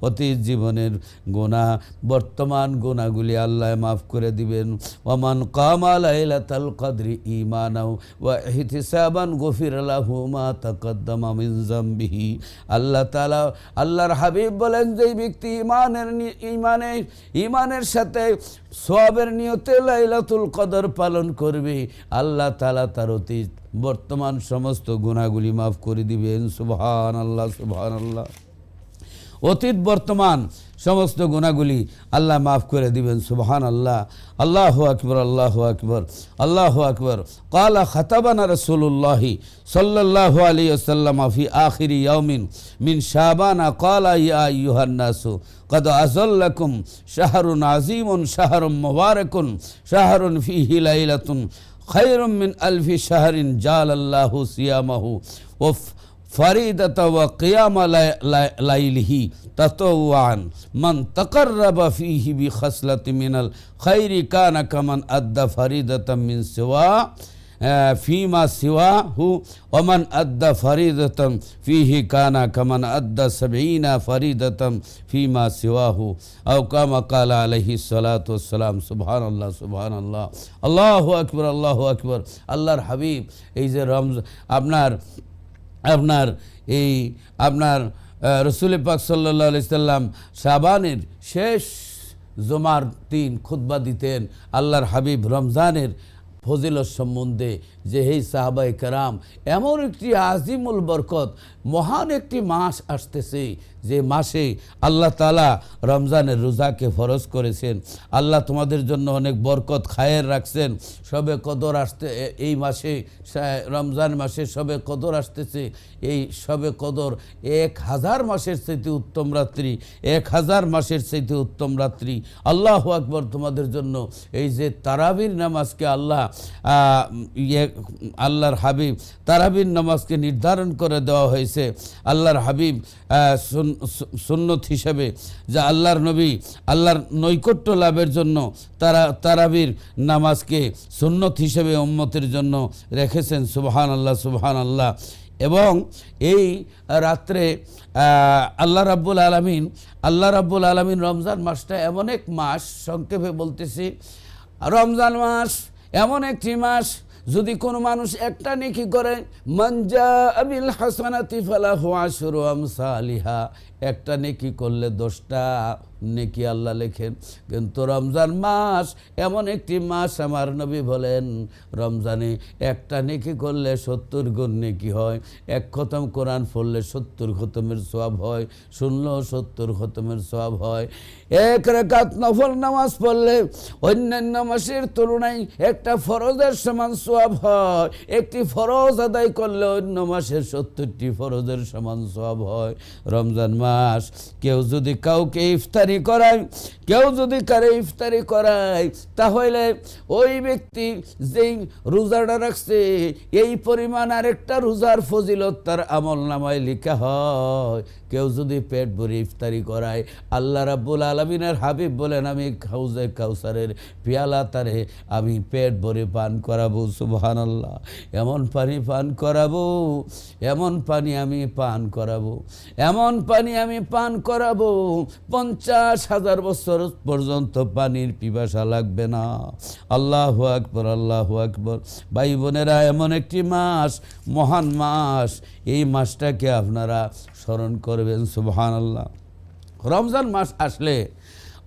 অতীত জীবনের গুনাহ, বর্তমান গুনাহগুলি আল্লাহ মাফ করে দিবেন। ওয়ামান কামা লাইলাতাল কদরি ঈমানাও ওয়া ইহতিসাবান গুফির লাহু মা তাকাদ্দামা মিন যামবিহি। আল্লাহ তাআলা, আল্লাহর হাবিব বলেন, যেই ব্যক্তি ঈমানের সাথে সওয়াবের নিয়তে লাইলাতুল কদর পালন করবে, আল্লাহ তাআলা তার অতীত বর্তমান সমস্ত গুনাহগুলি মাফ করে দিবেন। সুবহানাল্লাহ, সুবহানাল্লাহ। অতীত বর্তমান সমস্ত গুনাহগুলি আল্লাহ মাফ করে দিবেন। সুবহানাল্লাহ। আল্লাহু আকবার, আল্লাহু আকবার, আল্লাহু আকবার। ক্বালা খাতাবানা রাসূলুল্লাহি সাল্লাল্লাহু আলাইহি ওয়াসাল্লাম ফি আখিরি ইয়াউমিন মিন শাবানা ক্বালা ইয়া আইয়ুহান নাসু قد أظلكم شهر عظيم شهر مبارك شهر فيه ليلة خير من ألف شهر جعل الله صيامه فريدة وقيام ليله تطوعا من تقرب فيه بخصلة من الخير كان كمن أدى فريدة من سواه فيما سواه ومن أدى فريدة فيه كان كمن أدى 70 فريدة فيما سواه أو كما قال عليه الصلاة والسلام। سبحان الله، سبحان الله, الله أكبر, الله أكبر। আল্লাহর হাবিব এই যে আপনার রসুল পাক সাল্লাল্লাহু আলাইহি সাল্লাম শাবানের শেষ জুমার দিন খুতবা দিতেন। আল্লাহর হাবিব রমজানের ফজিলত সম্বন্ধে যে হে সাহাবায়ে কেরাম, এমন একটি আজিমুল বরকত, মহান একটি মাস আসতেছে, যে মাসে আল্লাহ তাআলা রমজানের রোজাকে ফরজ করেছেন। আল্লাহ তোমাদের জন্য অনেক বরকত খায়ের রাখছেন। শবে কদর আসতে, এই মাসে রমজান মাসে শবে কদর আসতেছে। এই শবে কদর 1000 মাসের চাইতে উত্তম রাত্রি, 1000 মাসের চাইতে উত্তম রাত্রি। আল্লাহু আকবার। তোমাদের জন্য এই যে তারাবির নামাজকে আল্লাহর হাবিব তারাবির নামাজকে নির্ধারণ করে দেওয়া হয়েছে। আল্লাহর হাবিব সুন্নত হিসেবে, যা আল্লাহর নবী আল্লাহর নৈকট্য লাভের জন্য তারাবির নামাজকে সুন্নত হিসেবে উম্মতের জন্য রেখেছেন। সুবহানাল্লাহ, সুবহানাল্লাহ। এবং এই রাত্রে আল্লাহ রাব্বুল আলামিন রমজান মাসটা এমন এক মাস, সংক্ষেপে বলতেছি, রমজান মাস এমন একটি মাস, যদি কোনো মানুষ একটা নেকি করে, মান জাআ বিল হাসানাতি ফালাহু আশরু আমসালিহা, একটা নেকি করলে 10টা নেকি আল্লাহ লেখেন। কিন্তু রমজান মাস এমন একটি মাস, আমার নবী বলেন, রমজানে একটা নেকি করলে 70 গুণ নেকি হয়। 1 খতম কোরআন পড়লে 70 খতমের সওয়াব হয়, শুনলেও 70 খতমের সওয়াব হয়। 1 রাকাত নফল নামাজ পড়লে অন্যান্য মাসের তুলনায় একটা ফরজের সমান সওয়াব হয়। একটি ফরজ আদায় করলে অন্য মাসের 70টি ফরজের সমান সওয়াব হয়। রমজান মাস মাস। কেউ যদি কাউকে ইফতারি করায়, কেউ যদি কারে ইফতারি করায়, তাহলে ওই ব্যক্তি যেই রোজাটা রাখছে এই পরিমাণ আরেকটা রোজার ফজিলত তার আমল নামায় লেখা হয়। কেউ যদি পেট ভরে ইফতারি করায়, আল্লাহ রাব্বুল আলামিনের হাবিব বলেন, আমি হাউজে কাউসারের পেয়ালা তারে আমি পেট ভরে পান করাবো। সুবহানাল্লাহ। এমন পানি পান করাবো, এমন পানি আমি পান করাবো, এমন পানি আমি পান করাবো 50,000 বছর পর্যন্ত পানির পিপাসা লাগবে না। আল্লাহু আকবার, আল্লাহু আকবার। ভাই বোনেরা, এমন একটি মাস, মহান মাস, এই মাসটাকে আপনারা স্মরণ করবেন। সুবহানাল্লাহ। রমজান মাস আসলে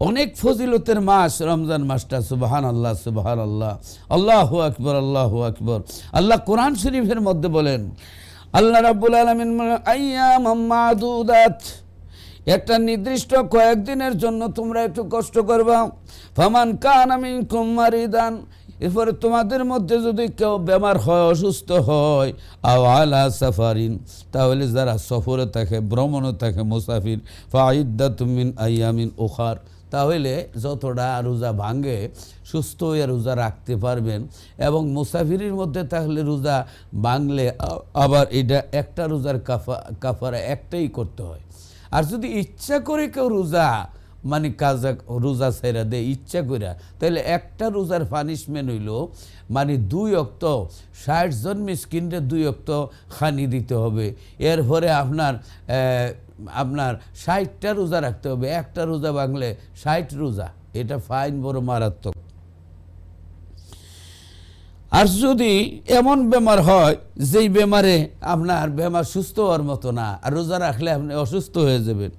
অনেক ফজিলতের মাস রমজান মাসটা। সুবহানাল্লাহ, সুবহানাল্লাহ, আল্লাহু আকবার, আল্লাহু আকবার। আল্লাহ কোরআন শরীফের মধ্যে বলেন, আল্লাহ রাব্বুল আলামিন আইয়ামাম মাদুদাত, একটা নির্দিষ্ট কয়েকদিনের জন্য তোমরা একটু কষ্ট করবা। ফামান কানা মিনকুম মারিদান, এরপরে তোমাদের মধ্যে যদি কেউ বেমার হয়, অসুস্থ হয়, আও আলা সাফারিন, তাহলে যারা সফরে থাকে, ভ্রমণে থাকে, মুসাফির, ফাইদ্দাতুম মিন আইয়ামিন উখার, তাহলে যতটা রোজা ভাঙে সুস্থ হয়ে রোজা রাখতে পারবেন। এবং মুসাফিরের মধ্যে থাকলে রোজা ভাঙলে আবার এটা একটা রোজার কাফারা একটাই করতে হয়। আর যদি ইচ্ছা করে কেউ রোজা মানে কাজা রোজা ছেড়ে দেয় ইচ্ছা করে, তাহলে একটা রোজার পানিশমেন্ট হইল মানে 2 ওয়াক্ত 60 জন মিসকিনরে 2 ওয়াক্ত খানি দিতে হবে। এরপরে আপনার 60টা রোজা রাখতে হবে। একটা রোজা ভাঙলে 60 রোজা, এটা ফাইন বড় মারাত্মক। আর যদি এমন বেমার হয় যেই বেমারে আপনার বেমার সুস্থ হওয়ার মতো না, আর রোজা রাখলে আপনি অসুস্থ হয়ে যাবেন।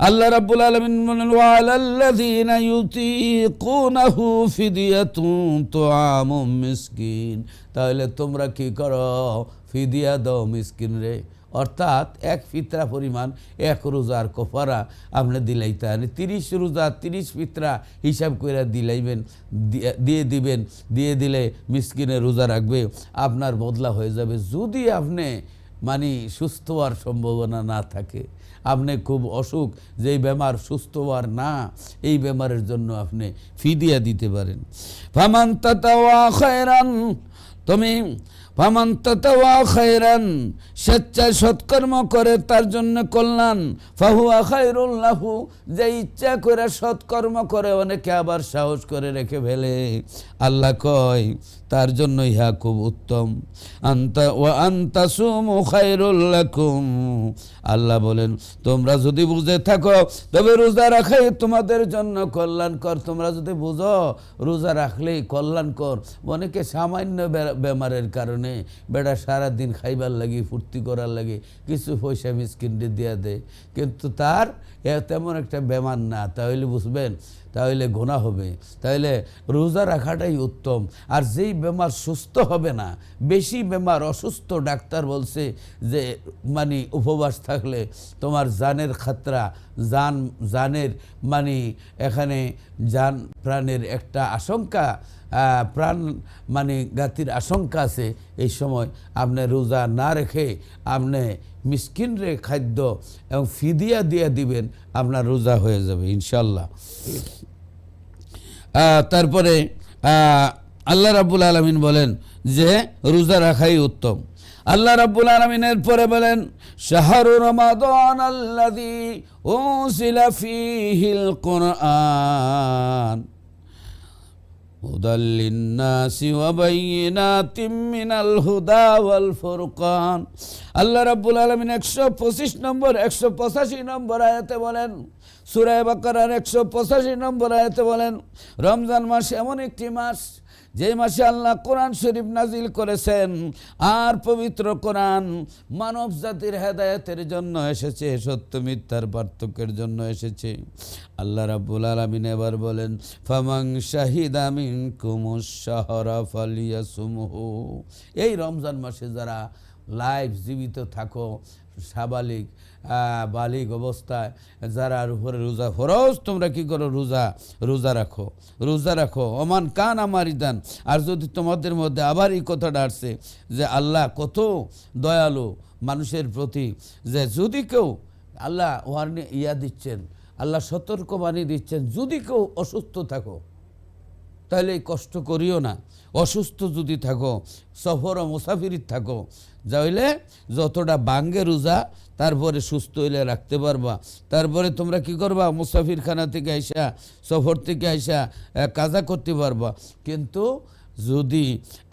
আল্লাহ রাব্বুল আলামিন বলেন, ওয়ালাল্লাযীনা ইউতীকুনাহু ফিদিয়াতুন তুআমুম মিসকিন, তাহলে তোমরা কি করো, ফিদিয়া দাও মিসকিন রে, অর্থাৎ এক ফিতরা পরিমাণ এক রোজার কফারা আপনি দিলাইতে, 30 রোজা 30 ফিতরা হিসাব করে দিলাইবেন, দিয়ে দিলে মিসকিনের রোজা রাখবে, আপনার বদলা হয়ে যাবে। যদি আপনি মানে সুস্থ হওয়ার সম্ভাবনা না থাকে, আপনি খুব অসুখ, যেই বেমার সুস্থ হওয়ার না, এই বেমারের জন্য আপনি ফিদিয়া দিতে পারেন। ফামান তাতাওয়া খায়রান, তুমি ফামান তাতাওয়া খায়রান, স্বেচ্ছায় সৎকর্ম করে তার জন্য কল্যাণ, ফাহুয়া খায়রুল লাহু, যে ইচ্ছা করে সৎকর্ম করে অনেকে আবার সাহস করে রেখে ফেলে, আল্লাহ কয় তার জন্য ইহা খুব উত্তম। আনতাসুমু খায়রুল লাকুম, আল্লাহ বলেন তোমরা যদি বুঝে থাকো তবে রোজা রাখাই তোমাদের জন্য কল্যাণকর। তোমরা যদি বুঝো রোজা রাখলেই কল্যাণকর। অনেকে সামান্য বেমারের কারণে বেটা সারাদিন খাইবার লাগে, ফুর্তি করার লাগে, কিছু পয়সা মিসকিনরে দিয়া দেয়, কিন্তু তার তেমন একটা বেমার না, তাহলে বুঝবেন তাহলে গোনা হবে। তাহলে রোজা রাখাটাই উত্তম। আর যেই বেমার সুস্থ হবে না, বেশি বেমার অসুস্থ, ডাক্তার বলছে যে মানে উপবাস থাকলে তোমার জানের খাতরা, জানের মানে এখানে জান প্রাণের একটা আশঙ্কা, প্রাণ মানে গাতির আশঙ্কা আছে, এই সময় আপনি রোজা না রেখে আপনি মিসকিনরে খাদ্য এবং ফিদিয়া দিয়ে দিবেন, আপনার রোজা হয়ে যাবে ইনশাল্লাহ। তারপরে আল্লাহ রাব্বুল আলামিন বলেন যে রোজা রাখাই উত্তম। আল্লাহ রাব্বুল আলামিনের পরে বলেন, শাহরু রমাদান আল্লাযী উনজিলা ফীহিল কুরআন হুদাল লিন্নাসি ওয়া বাইয়িনাতিম মিনাল হুদা ওয়াল ফুরকান। আল্লাহ রাব্বুল আলামিন 125 নম্বর 185 নম্বর আয়াতে বলেন, সূরা বাকারার 185 নম্বর আয়াতে বলেন, রমজান মাস এমন একটি মাস যে মাসে আল্লাহ কোরআন শরীফ নাজিল করেছেন। আর পবিত্র কোরআন মানব জাতির হেদায়েতের জন্য এসেছে, সত্য মিথ্যার পার্থক্যের জন্য এসেছে। আল্লাহ রাব্বুল আলামিন এবার বলেন, ফামান শাহিদা মিনকুমুশ শাহরা ফালিয়াসুমহু, এই রমজান মাসে যারা লাইভ জীবিত থাকো, সাবালিক বালিক অবস্থায় যারার উপরে রোজা ফরজ, তোমরা কি করো, রোজা রাখো। ওমান কান আমারিদান, আর যদি তোমাদের মধ্যে আবার এই কথাটা আসছে যে আল্লাহ কত দয়ালু মানুষের প্রতি, যে যদি কেউ আল্লাহ ওয়ার্নি দিচ্ছেন, আল্লাহ সতর্কবাণী দিচ্ছেন, যদি কেউ অসুস্থ থাকো তাহলে এই কষ্ট করিও না। অসুস্থ যদি থাকো, সফর ও মুসাফির থাকো, যাইলে যতটা বাঙ্গে রোজা তারপরে সুস্থ হইলে রাখতে পারবা। তারপরে তোমরা কি করবা, মুসাফিরখানা থেকে আইসা, সফর থেকে আইসা কাজা করতে পারবা। কিন্তু যদি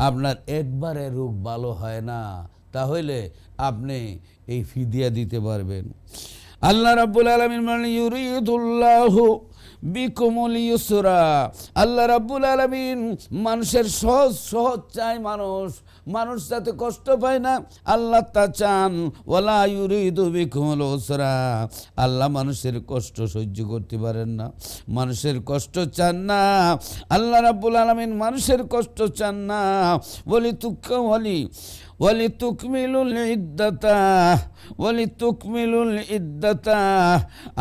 আপনার একবারে রোগ ভালো হয় না, তাহলে আপনি এই ফিদিয়া দিতে পারবেন। আল্লাহ রাব্বুল আলামিন মানে ইউরিদুল্লাহু বিকুমুল ইউসরা, আল্লাহ রাব্বুল আলামিন মানুষের সহজ সহজ চায়, মানুষ যাতে কষ্ট পায় না আল্লাহ তা চান। ওয়ালা ইউরিদু বিকুমুল উসরা, আল্লাহ মানুষের কষ্ট সহ্য করতে পারেন না, মানুষের কষ্ট চান না। আল্লাহ রাব্বুল আলামিন মানুষের কষ্ট চান না। ওয়ালিতুকমিলুল ইদ্দাতা,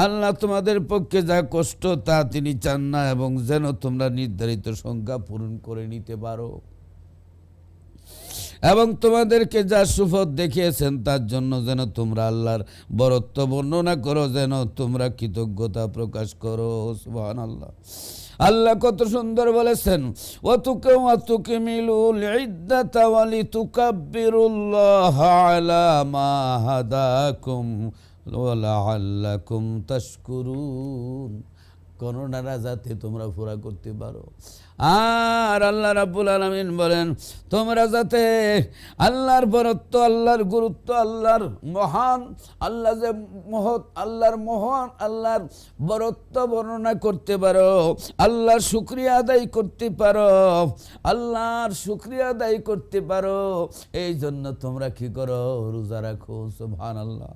আল্লাহ তোমাদের পক্ষে যা কষ্ট তা তিনি চান না, এবং যেন তোমরা নির্ধারিত সংখ্যা পূরণ করে নিতে পারো, এবং তোমাদেরকে যা সুফল দেখিয়েছেন তার জন্য যেন তোমরা আল্লাহর বরত্ব বর্ণনা করো, যেন তোমরা কৃতজ্ঞতা প্রকাশ করো। সুবহানাল্লাহ। আল্লাহ কত সুন্দর বলেছেন, ওয়াতুকমিলুল ইদ্দাতা ওয়ালিতুকাব্বিরুল্লাহ আলা মা হাদাকুম ওয়া লাআল্লাকুম তাশকুরুন, গণনাটা যাতে তোমরা পুরা করতে পারো। আর আল্লাহ রাব্বুল আলামিন বলেন, তোমরা যাতে আল্লাহর বরত্ব, আল্লাহর গুরুত্ব, আল্লাহর মহান, আল্লাহ যে মহৎ, আল্লাহর মহান, আল্লাহর বরত্ব বর্ণনা করতে পারো, আল্লাহর শুকরিয়া আদায় করতে পারো, আল্লাহর শুকরিয়া আদায় করতে পারো, এই জন্য তোমরা কি করো, রোজা রাখো। সুবহানাল্লাহ।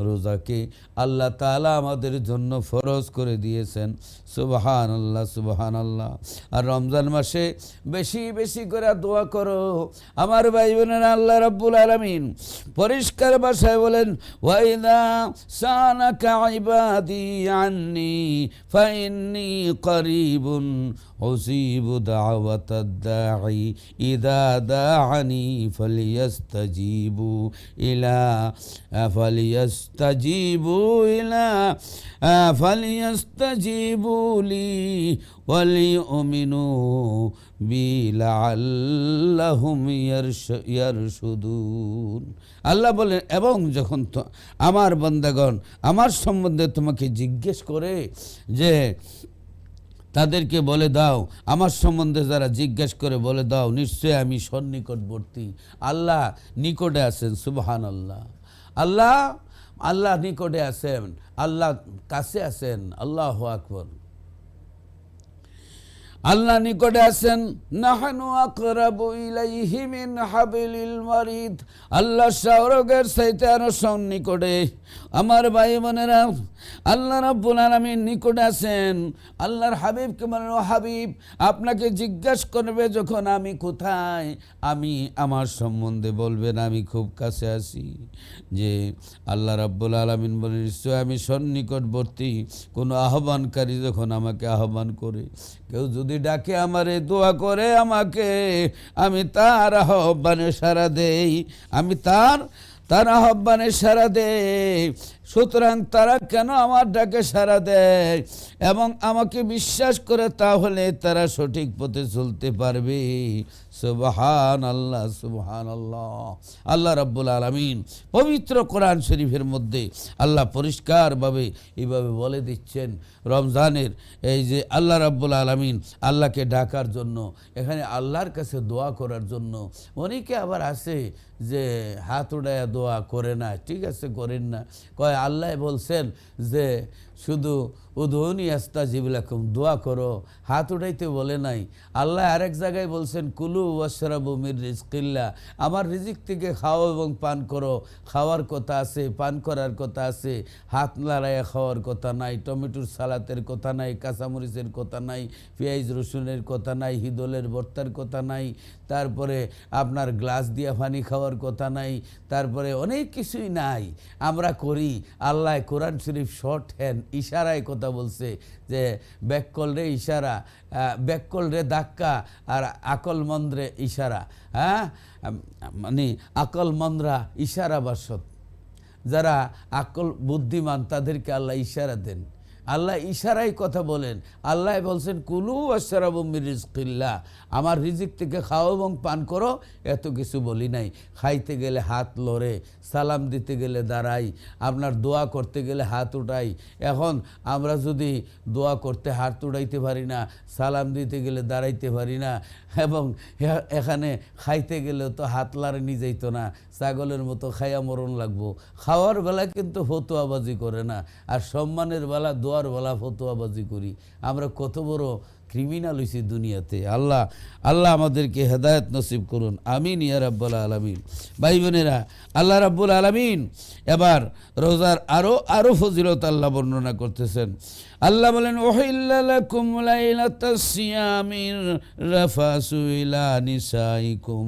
রোজাকে আল্লাহ তাআলা আমাদের জন্য ফরজ করে দিয়েছেন। সুবহানাল্লাহ, সুবহানাল্লাহ। আর রমজান মাসে বেশি বেশি করে দোয়া করো আমার ভাই বোনেরা। আল্লাহ রাব্বুল আলামিন পরিষ্কার ভাষায় বলেন, ওয়াইদা সানাকা ইবাদি আন্নি ফাইন্নি করিবুন উজিবু দাওয়াতাদ দাঈ ইযা দাআনি ফালিয়াস্তাজিবু লি ওয়ালিউমিনু বি লাআল্লাহুম ইয়ারশুদুন। আল্লাহ বলেন, এবং যখন আমার বান্দাগণ আমার সম্বন্ধে তোমাকে জিজ্ঞেস করে, যে তাদেরকে বলে দাও, আমার সম্বন্ধে যারা জিজ্ঞেস করে বলে দাও, নিশ্চয়ই আমি সন্নিকটবর্তী। আল্লাহ নিকটে আছেন। সুবহানাল্লাহ। আল্লাহ নিকটে আছেন, আল্লাহ কাছে আছেন। আল্লাহু আকবার। আল্লাহ নিকটে আছেন। নাহনু আকরাবু ইলাইহি মিন হাবিলিল ওয়ারিদ, আল্লাহ শাওরগের চাইতে আরো নিকটে। আমার ভাই বোনেরা, আল্লাহ রাব্বুল আলামিন নিকটে আছেন। আল্লাহর হাবিবকে বলেন, ও হাবিব, আপনাকে জিজ্ঞাসা করবে যখন আমি কোথায়, আমি আমার সম্বন্ধে বলবেন আমি খুব কাছে আছি। যে আল্লাহ রাব্বুল আলামিন বলেন, নিশ্চয় আমি সন্নিকটবর্তী। কোনো আহ্বানকারী যখন আমাকে আহ্বান করে, কেউ যদি ডাকে আমারে, দোয়া করে আমাকে, আমি তার আহ্বানে সাড়া দেই, আমি তার আহ্বানে সাড়া দেই। সুতরাং তারা কেন আমার ডাকে সাড়া দেয় এবং আমাকে বিশ্বাস করে, তাহলে তারা সঠিক পথে চলতে পারবে। সুবহানাল্লাহ, সুবহানাল্লাহ। আল্লাহ রাব্বুল আলামিন পবিত্র কোরআন শরীফের মধ্যে আল্লাহ পরিষ্কারভাবে এইভাবে বলে দিচ্ছেন, রমজানের এই যে আল্লাহ রাব্বুল আলামিন আল্লাহকে ডাকার জন্য, এখানে আল্লাহর কাছে দোয়া করার জন্য। অনেকে আবার আছে যে হাত উড়াইয়া দোয়া করে না, ঠিক আছে, করেন না, কয় আল্লাহ বলছেন যে শুধু উদউনি আস্তাজিব লাকুম, দোয়া করো, হাত উঠাইতে বলে নাই। আল্লাহ আরেক জায়গায় বলছেন, কুলু ওয়াশরাবু মির রিজকিল্লাহ, আমার রিজিক থেকে খাও এবং পান করো। খাওয়ার কথা আছে, পান করার কথা আছে, হাত নাড়াইয়া খাওয়ার কথা নাই, টমেটোর সালাতের কথা নাই, কাঁচামরিচের কথা নাই, পেঁয়াজ রসুনের কথা নাই, হিদলের ভর্তার কথা নাই, তারপরে আপনার গ্লাস দিয়া পানি খাওয়ার কথা নাই, তারপরে অনেক কিছুই নাই। আমরা করি। আল্লাহ কোরআন শরীফ শর্ট হ্যান্ড ইশারায় কথা বলছে, যে ব্যাককল রে ইশারা, ব্যাককল রে ধাক্কা, আর আকল মন্দ্রে ইশারা। হ্যাঁ, মানে আকল মন্দ্রা ইশারা বাসত। যারা আকল বুদ্ধিমান তাদেরকে আল্লাহ ইশারা দেন, আল্লাহ ইশারায় কথা বলেন। আল্লাহ বলছেন কুলু ওয়াশরাবু মির রিজকিল্লাহ, আমার রিজিক থেকে খাও এবং পান করো, এত কিছু বলি নাই। খাইতে গেলে হাত লড়ে, সালাম দিতে গেলে দাঁড়াই, আপনার দোয়া করতে গেলে হাত উঠাই। এখন আমরা যদি দোয়া করতে হাত উঠাইতে পারি না, সালাম দিতে গেলে দাঁড়াইতে পারি না, এবং এখানে খাইতে গেলেও তো হাত লাড়ানি যাইতো না, ছাগলের মতো খাইয়া মরণ লাগবো। খাওয়ার বেলা কিন্তু ফতুয়াবাজি করে না, আর সম্মানের বেলা দোয়ার বেলা ফতুয়াবাজি করি। আমরা কত বড় ক্রিমিনাল হয়েছি দুনিয়াতে। আল্লাহ আল্লাহ আমাদেরকে হেদায়েত নসিব করুন, আমিন ইয়া রাব্বুল আলামিন। ভাই বোনেরা, আল্লাহ রাব্বুল আলামিন এবার রোজার আরো ফজিলত আল্লাহ বর্ণনা করতেছেন। আল্লাহ বলেন উহিল্লা লাকুম লাইলাতাস সিয়ামির রাফাসু ইলা নিসাইকুম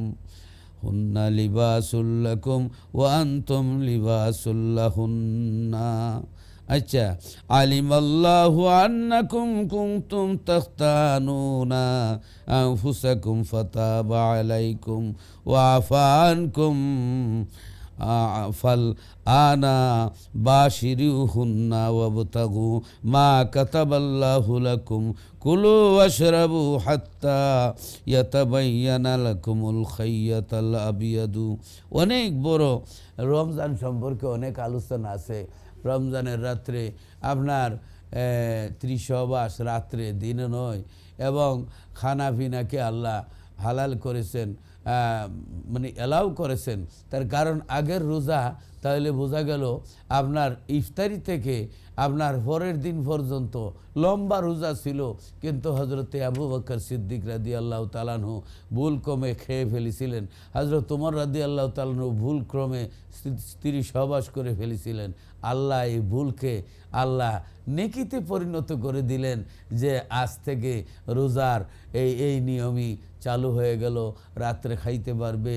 হুন্না লিবাসুল লাকুম ওয়া আনতুম লিবাসুল লাহুন্না। আচ্ছা, আলিমাল্লাহু আন্নাকুম কুনতুম তাখতানুনা আনফুসাকুম ফাতাবা আলাইকুম ওয়া আফা আনকুম ফাল আনা বাশিরুহুন্না ওয়াবতাগু মা কাতাবাল্লাহু লাকুম কুলু ওয়াশরাবু হাত্তা ইয়াতাবায়্যানা লাকুমুল খাইয়াতুল আবিয়াদু। অনেক বড় রমজান সম্পর্কে অনেক আলোচনা আছে। রমজানের রাত্রে আপনার 30 অবাস রাত্রে, দিনে নয়, এবং খানা পিনাকে আল্লাহ হালাল করেছেন, মানে এলাও করেছেন। তার কারণ আগের রোজা, তাহলে বোঝা গেল আপনার ইফতারি থেকে আপনার পরের দিন পর্যন্ত লম্বা রোজা ছিল, কিন্তু হজরতে আবু বকর সিদ্দিক রাদিয়াল্লাহু তাআলা আনহু ভুল ক্রমে খেয়ে ফেলেছিলেন। হজরত ওমর রাদিয়াল্লাহু তাআলা আনহু ভুল ক্রমে 30 সহবাস করে ফেলেছিলেন। আল্লাহ এই ভুলকে আল্লাহ নেকিতে পরিণত করে দিলেন, যে আজ থেকে রোজার এই নিয়মই চালু হয়ে গেল। রাত্রে খাইতে পারবে,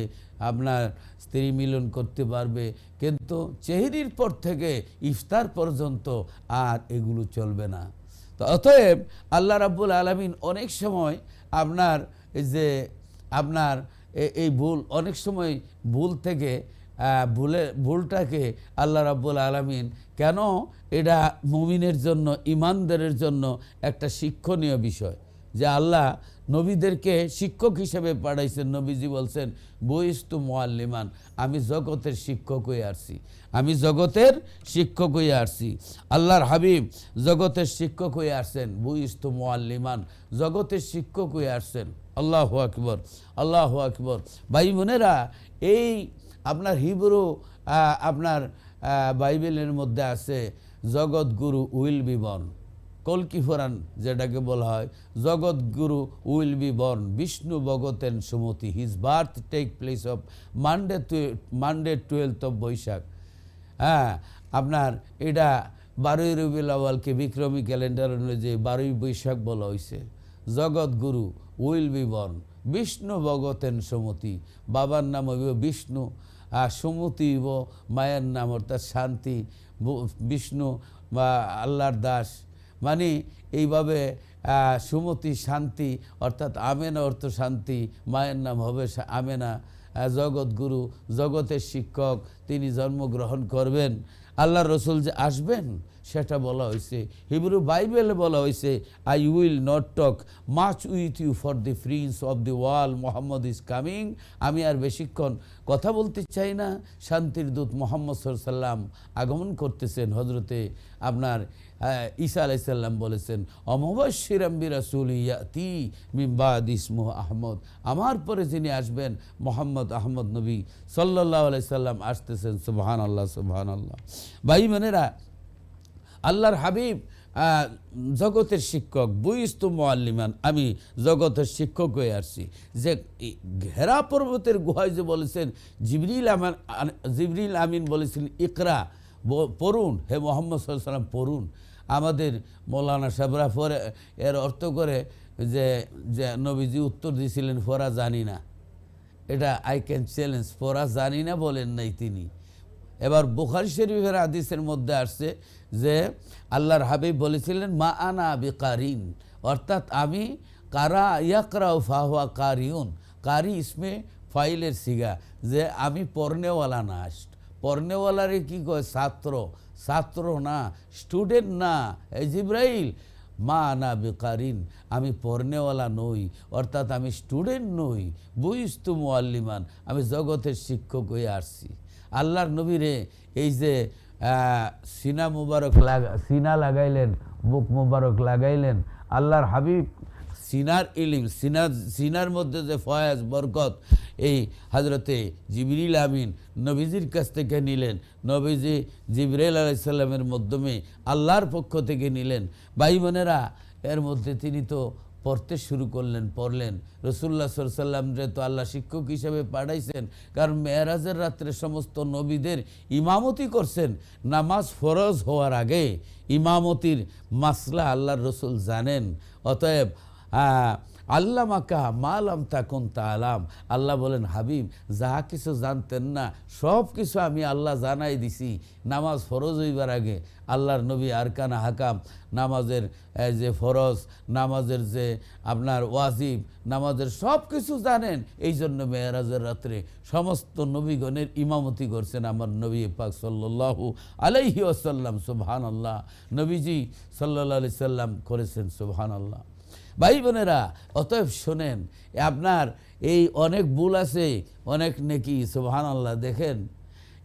আপনার স্ত্রী মিলন করতে পারবে, কিন্তু চেহরির পর থেকে ইফতার পর্যন্ত আর এগুলো চলবে না। তো অতএব আল্লাহ রাব্বুল আলামিন অনেক সময় আপনার এই ভুল, অনেক সময় ভুল থেকে ভুলটাকে আল্লাহ রাব্বুল আলামিন কেন, এটা মুমিনের জন্য, ইমানদারের জন্য একটা শিক্ষণীয় বিষয়, যে আল্লাহ নবীদেরকে শিক্ষক হিসেবে পাঠাইছেন। নবীজি বলছেন বুইস্তু মুআল্লিমান, আমি জগতের শিক্ষক হয়ে আসছি, আমি জগতের শিক্ষক হয়ে আসছি। আল্লাহর হাবিব জগতের শিক্ষক হয়ে আসছেন, বুইস্তু মুআল্লিমান, জগতের শিক্ষক হয়ে আসছেন। আল্লাহু আকবার, আল্লাহু আকবার। ভাই বোনেরা, এই আপনার হিব্রু আপনার বাইবেলের মধ্যে আছে জগৎগুরু উইল বি বর্ন, কলকি ফোরান যেটাকে বলা হয়, জগৎগুরু উইল বি বর্ন, বিষ্ণু ভগতেন Sumati, his birth take place of Monday 12th of Baishakh. হ্যাঁ, আপনার এটা 12ই রবিউল আউয়ালকে বিক্রমী ক্যালেন্ডার অনুযায়ী 12ই বৈশাখ বলা হয়েছে। জগৎগুরু উইল বি বর্ন, বিষ্ণু ভগতেন সুমতি, বাবার নাম হইব বিষ্ণু, সুমতি হইব মায়ের নাম, অর্থাৎ শান্তি। বিষ্ণু বা আল্লাহর দাস, মানে এইভাবে সুমতি শান্তি, অর্থাৎ আমেনা অর্থ শান্তি, মায়ের নাম হবে আমেনা। জগৎগুরু, জগতের শিক্ষক, তিনি জন্মগ্রহণ করবেন। আল্লাহর রসুল যে আসবেন সেটা বলা হয়েছে। হিব্রু বাইবেলে বলা হয়েছে I will not talk much with you for the prince of the world Muhammad is coming. আমি আর বেশিক্ষণ কথা বলতে চাই না, শান্তির দূত মোহাম্মদ সাল্লাল্লাহু আলাইহি সাল্লাম আগমন করতেছেন। হজরতে আপনার ঈসা আলাইহিস সালাম বলেছেন অমুবাশশিরাম বিরাসূলিন ইয়াতি মিন বাদি ইসমুহু আহমদ, আমার পরে যিনি আসবেন মোহাম্মদ আহমদ নবী সাল্লাল্লাহু আলাইহি সাল্লাম আসতেছেন। সুবহানাল্লাহ, সুবহানাল্লাহ। ভাই বোনেরা, আল্লাহর হাবিব জগতের শিক্ষক, বুইস্তু মুআল্লিমান, আমি জগতের শিক্ষক হয়ে আসছি। যে ঘেরা পর্বতের গুহায় যে বলেছেন জিবরিল আমিন বলেছেন ইকরা, পড়ুন হে মোহাম্মদ সাল্লাল্লাহু আলাইহি সাল্লাম, পড়ুন। আমাদের মৌলানা সাহেবরা পরে এর অর্থ করে যে নবীজি উত্তর দিয়েছিলেন পড়া জানি না। এটা আই ক্যান চ্যালেঞ্জ, পড়া জানি না বলেন নাই তিনি। এবার বুখারী শরীফের হাদিসের মধ্যে আসছে যে আল্লাহর হাবিব বলেছিলেন মা আনা বিকারিন, অর্থাৎ আমি কারা ইয়াকরাউ ফাহুয়া কারিউন, কারি ইসমে ফাইলের সিগা, যে আমি পড়নেওয়ালা না, পড়নেওয়ালারে কি কয়? ছাত্র। ছাত্র না, স্টুডেন্ট না। এই জিব্রাইল, মা না বেকারিন, আমি পড়নেওয়ালা নই, অর্থাৎ আমি স্টুডেন্ট নই। বুইস্তু মুআল্লিমান, আমি জগতের শিক্ষক হয়ে আসছি। আল্লাহর নবীরে এই যে সিনা লাগাইলেন, বুক মুবারক লাগাইলেন, আল্লাহর হাবিব সিনার ইলিম, সিনার মধ্যে যে ফয়েজ বরকত, এই হজরতে জিবরিল আমিন নবীজির কাছ থেকে নিলেন। নবীজি জিবরাইল আলাইহিস সালামের মাধ্যমে আল্লাহর পক্ষ থেকে নিলেন। ভাই বোনেরা, এর মধ্যে তিনি তো পড়তে শুরু করলেন, পড়লেন। রাসূলুল্লাহ সাল্লাল্লাহু আলাইহি ওয়াসাল্লামরে তো আল্লাহ শিক্ষক হিসেবে পাঠাইছেন, কারণ মেরাজের রাত্রে সমস্ত নবীদের ইমামতি করছেন। নামাজ ফরজ হওয়ার আগে ইমামতির মাসলা আল্লাহর রসুল জানেন। অতএব আল্লামাকা মালাম তাকুন তাআলাম, আল্লাহ বলেন, হাবিব যা কিছু জানতেন না সব কিছু আমি আল্লাহ জানাই দিছি। নামাজ ফরজ হইবার আগে আল্লাহর নবী আরকানা হাকাম, নামাজের যে ফরজ, নামাজের যে আপনার ওয়াজিব, নামাজের সব কিছু জানেন। এই জন্য মেরাজের রাত্রে সমস্ত নবীগণের ইমামতি করছেন আমার নবী পাক সাল্লাল্লাহু আলাইহি ওয়াসাল্লাম। সুবহানাল্লাহ, নবীজি সাল্লাল্লাহু আলাইহি সাল্লাম করেছেন। সুবহানাল্লাহ। ভাই বোনেরা, অতএব শোনেন, আপনার এই অনেক ভুল আছে, অনেক নেকি। সুবহানাল্লাহ। দেখেন,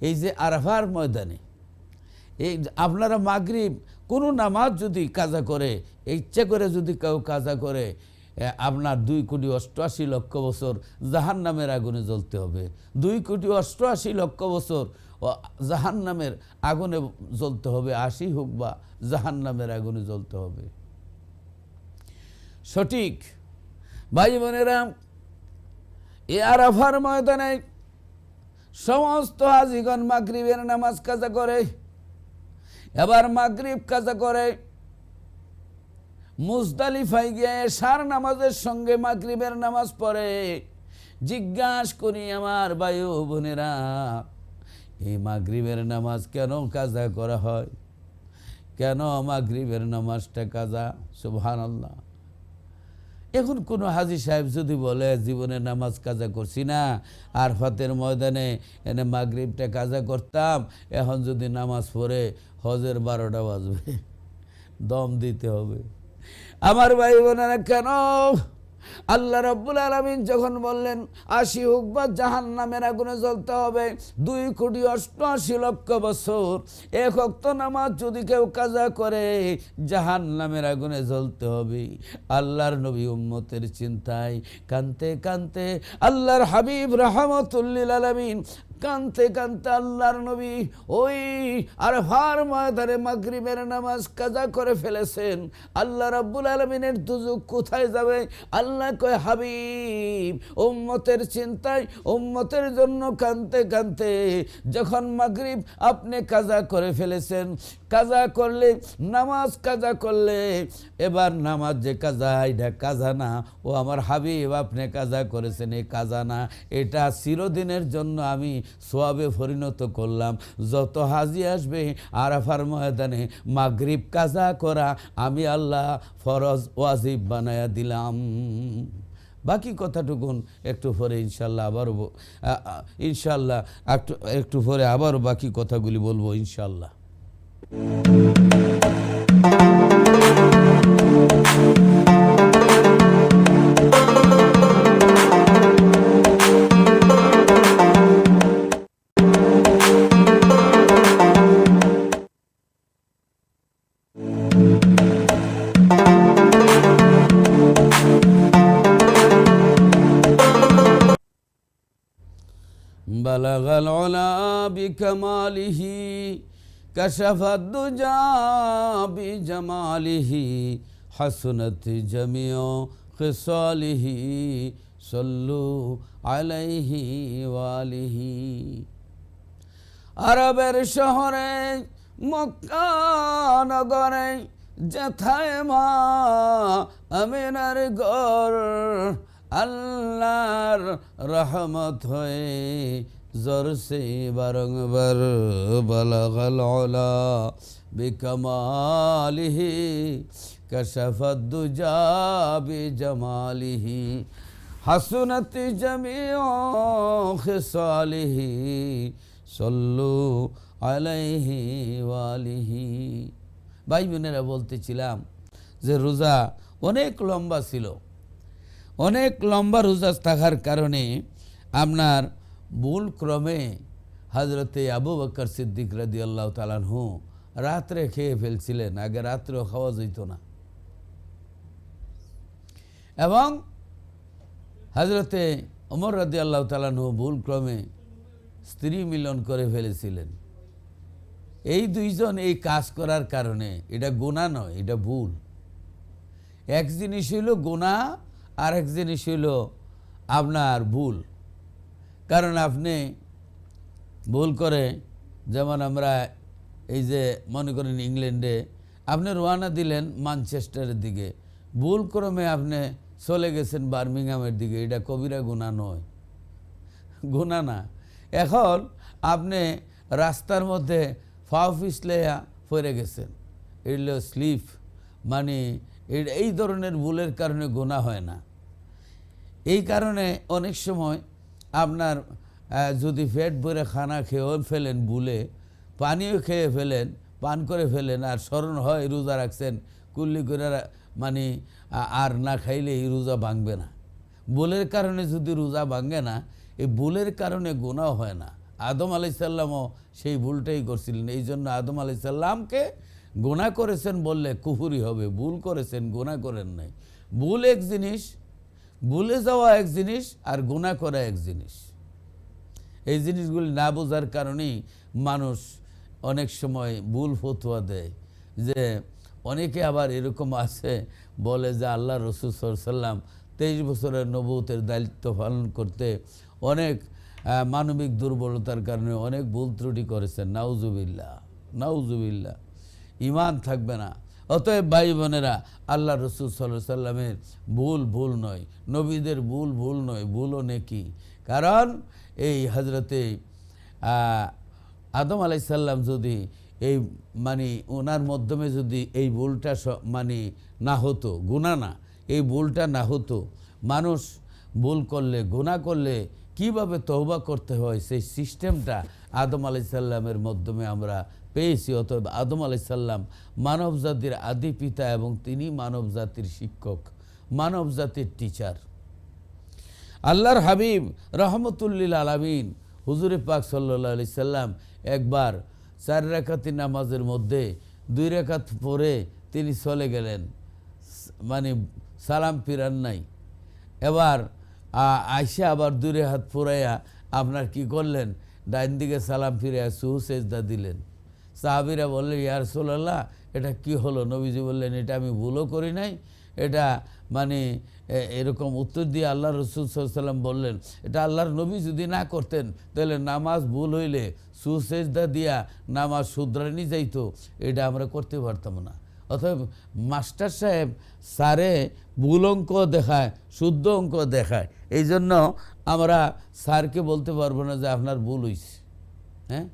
এই যে আরাফার ময়দানে এই আপনারা মাগরিব কোনো নামাজ যদি কাজা করে, ইচ্ছে করে যদি কেউ কাজা করে, আপনার 2,88,00,000 বছর জাহান্নামের আগুনে জ্বলতে হবে। 2,88,00,000 বছর জাহান্নামের আগুনে জ্বলতে হবে। 80 হোক বা জাহান্নামের আগুনে জ্বলতে হবে। সঠিক। ভাই বোনেরা, এ আরাফার ময়দানে সমস্ত হাজিগণ মাগরিবের নামাজ কাজা করে। এবার মাগরিব কাজা করে মুজদালিফায় গিয়ে এশার নামাজের সঙ্গে মাগরিবের নামাজ পড়ে। জিজ্ঞাসা করি আমার ভাই ও বোনেরা, এই মাগরিবের নামাজ কেন কাজা করা হয়? কেন মাগরিবের নামাজটা কাজা? সুবহানাল্লাহ। এখন কোনো হাজী সাহেব যদি বলে জীবনে নামাজ কাজা করছি না, আরফাতের ময়দানে এনে মাগরিবটা কাজা করতাম, এখন যদি নামাজ পড়ে হজের 12টা বাজবে, দম দিতে হবে। আমার ভাই বোনেরা, কেন? আল্লাহ রাব্বুল আলামিন যখন বললেন 80 হোক বা জাহান্নামের আগুনে জ্বলতে হবে, 2,88,00,000 বছর এক ওয়াক্ত নামাজ যদি কেউ কাজা করে জাহান্নামের আগুনে জ্বলতে হবে। আল্লাহর নবী উম্মতের চিন্তায় কানতে কানতে, আল্লাহর হাবিব রাহমাতুল লিল আলামিন কানতে কানতে আল্লাহর নবী ওই আরফার ময়দানে মাগরিবের নামাজ কাজা করে ফেলেছেন। আল্লাহ রাব্বুল আলামিনের দুজক কোথায় যাবে? আল্লাহ কয়, হাবিব উম্মতের চিন্তায়, উম্মতের জন্য কানতে কানতে যখন মাগরিব আপনি কাজা করে ফেলেছেন, কাজা করলে, নামাজ কাজা করলে, এবার নামাজ যে কাজা, এটা কাজা না। ও আমার হাবিব, আপনি কাজা করেছেন, এই কাজা না, এটা চিরদিনের জন্য আমি সোয়াবে পরিণত করলাম। যত হাজি আসবে আরাফার ময়দানে মাগরিব কাজা করা আমি আল্লাহ ফরজ ওয়াজিব বানায়া দিলাম। বাকি কথাটুকুন একটু পরে ইনশাল্লাহ একটু পরে আবারও বাকি কথাগুলি বলবো ইনশাল্লাহ। বালাগাল উলা বিকামালিহি কাশাফাদ দুজা বিজামালিহি হাসনাত জামিউ খিসালিহি সাল্লু আলাইহি ওয়ালিহি। আরবের শহরে মক্কা নগরে যেথায় মা আমিনার ঘর, আল্লাহর রহমত হয়ে জরসে বারংবার। বালাগাল উলা বিকামালিহি কাশাফাদ দুজা বিজামালিহি হাসনাত জামিউ খিসালিহি সল্লু আলাইহি ওয়ালিহি। ভাই বোনেরা, বলতেছিলাম যে রোজা অনেক লম্বা ছিল। অনেক লম্বা রোজা থাকার কারণে আপনার ভুল ক্রমে হজরতে আবু বকর সিদ্দিক রাদিয়াল্লাহু তাআলা আনহু রাত্রে খেয়ে ফেলছিলেন। আগে রাত্রেও খাওয়া যেত না। এবং হজরতে ওমর রাদিয়াল্লাহু তাআলা আনহু ভুল ক্রমে স্ত্রী মিলন করে ফেলেছিলেন। এই দুইজন এই কাজ করার কারণে, এটা গুনাহ নয়, এটা ভুল। এক জিনিস হইল গুনাহ, আর এক জিনিস হইল আপনার ভুল। কারণ আপনি ভুল করে, যেমন আমরা এই যে মনে করেন ইংল্যান্ডে আপনি রওনা দিলেন ম্যানচেস্টারের দিকে, ভুল ক্রমে আপনি চলে গেছেন বার্মিংহামের দিকে, এটা কবিরা গুনাহ নয়, গুনাহ না। এখন আপনি রাস্তার মধ্যে পা পিছলে পড়ে গেছেন, এগুলো স্লিপ, মানে এই ধরনের ভুলের কারণে গুনাহ হয় না। এই কারণে অনেক সময় আপনার যদি পেট ভরে খানা খেয়েও ফেলেন, ভুলে পানিও খেয়ে ফেলেন, পান করে ফেলেন, আর স্মরণ হয় রোজা রাখছেন, কুল্লি করে মানে আর না খাইলে এই রোজা ভাঙবে না। ভুলের কারণে যদি রোজা ভাঙে না, এই ভুলের কারণে গুনাহ হয় না। আদম আলাইহিস সালামও সেই ভুলটাই করছিলেন। এই জন্য আদম আলাইহিস সালামকে গুনাহ করেছেন বললে কুফরি হবে। ভুল করেছেন, গুনাহ করেন নাই। ভুল এক জিনিস, ভুলে যাওয়া এক জিনিস, আর গুনাহ করা এক জিনিস। এই জিনিসগুলি না বোঝার কারণেই মানুষ অনেক সময় ভুল ফতোয়া দেয়। যে অনেকে আবার এরকম আছে, বলে যে আল্লাহ রাসূল সাল্লাল্লাহু আলাইহি ওয়াসাল্লাম 23 বছরের নবুয়তের দায়িত্ব পালন করতে অনেক মানবিক দুর্বলতার কারণে অনেক ভুল ত্রুটি করেছেন। নাউজুবিল্লাহ, নাউজুবিল্লাহ, ঈমান থাকবে না। অতএব ভাই বোনেরা, আল্লাহ রাসূল সাল্লাল্লাহু আলাইহি ওয়াসাল্লামের ভুল ভুল নয়, নবীদের ভুল ভুল নয়, ভুলও নেকি। কারণ এই হজরতে আদম আলাইহিস সালাম যদি এই মানে ওনার মাধ্যমে যদি এই ভুলটা মানে না হতো, গুনাহ না, এই ভুলটা না হতো, মানুষ ভুল করলে, গুনাহ করলে কিভাবে তওবা করতে হয় সেই সিস্টেমটা আদম আলাইহিস সালামের মাধ্যমে আমরা পেয়েছি। অতএব আদম আলাইহিস সালাম মানব জাতির আদি পিতা এবং তিনি মানব জাতির শিক্ষক, মানব জাতির টিচার। আল্লাহর হাবিব রহমতুল্লিল আলামিন হুজুরে পাক সাল্লাল্লাহু আলাইহি সাল্লাম একবার 4 রাকাতি নামাজের মধ্যে 2 রাকাত পরে তিনি চলে গেলেন, মানে সালাম ফিরান নাই। এবার আয়সা আবার 2 রাকাত পড়াইয়া আপনার কি করলেন, ডাইন দিকে সালাম ফিরে সুজদা দিলেন। সাহাবীরা বললেন, ইয়া রাসূলুল্লাহ, এটা কি হলো? নবীজি বললেন, এটা আমি ভুলও করি নাই। এটা মানে এরকম উত্তর দিয়ে আল্লাহ রাসূল সাল্লাল্লাহু আলাইহি ওয়াসাল্লাম বললেন, এটা আল্লাহর নবী যদি না করতেন তাহলে নামাজ ভুল হইলে সুজদা দিয়া নামাজ শুধরানি যাইতো, এটা আমরা করতে পারতাম না। অতএব মাস্টার সাহেব স্যারে ভুল অঙ্ক দেখায়, শুদ্ধ অঙ্ক দেখায়, এই জন্য আমরা স্যারকে বলতে পারবো না যে আপনার ভুল হয়েছে। হ্যাঁ,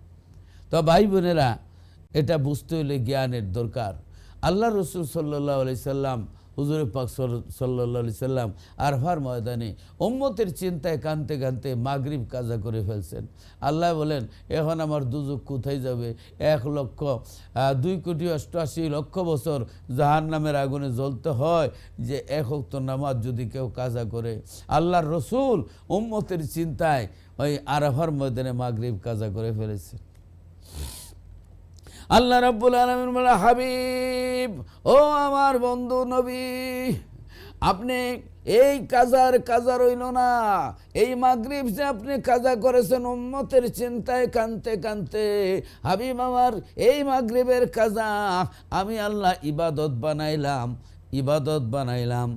তো ভাই বোনেরা, এটা বুঝতে হলে জ্ঞানের দরকার। আল্লাহ রাসূল সাল্লাল্লাহু আলাইহি সাল্লাম, হুজুরে পাক সাল্লাল্লাহু আলাইহি সাল্লাম আরফার ময়দানে উম্মতের চিন্তায় কানতে কানতে মাগরিব কাজা করে ফেলছেন। আল্লাহ বলেন, এখন আমার দুজক কোথায় যাবে? 1,02,88,00,000 বছর জাহান্নামের আগুনে জ্বলতে হয় যে 1 ওয়াক্ত নামাজ যদি কেউ কাজা করে। আল্লাহর রসুল উম্মতের চিন্তায় ওই আরফার ময়দানে মাগরিব কাজা করে ফেলেছে। আল্লাহ রাব্বুল আলামিন বলে, হাবিব, ও আমার বন্ধু নবী, আপনি এই কাজা রইল না, এই মাগরিব যে আপনি কাজা করেছেন উম্মতের চিন্তায় কানতে কানতে, হাবিব আমার, এই মাগরিবের কাজা আমি আল্লাহ ইবাদত বানাইলাম, ইবাদত বানাইলাম।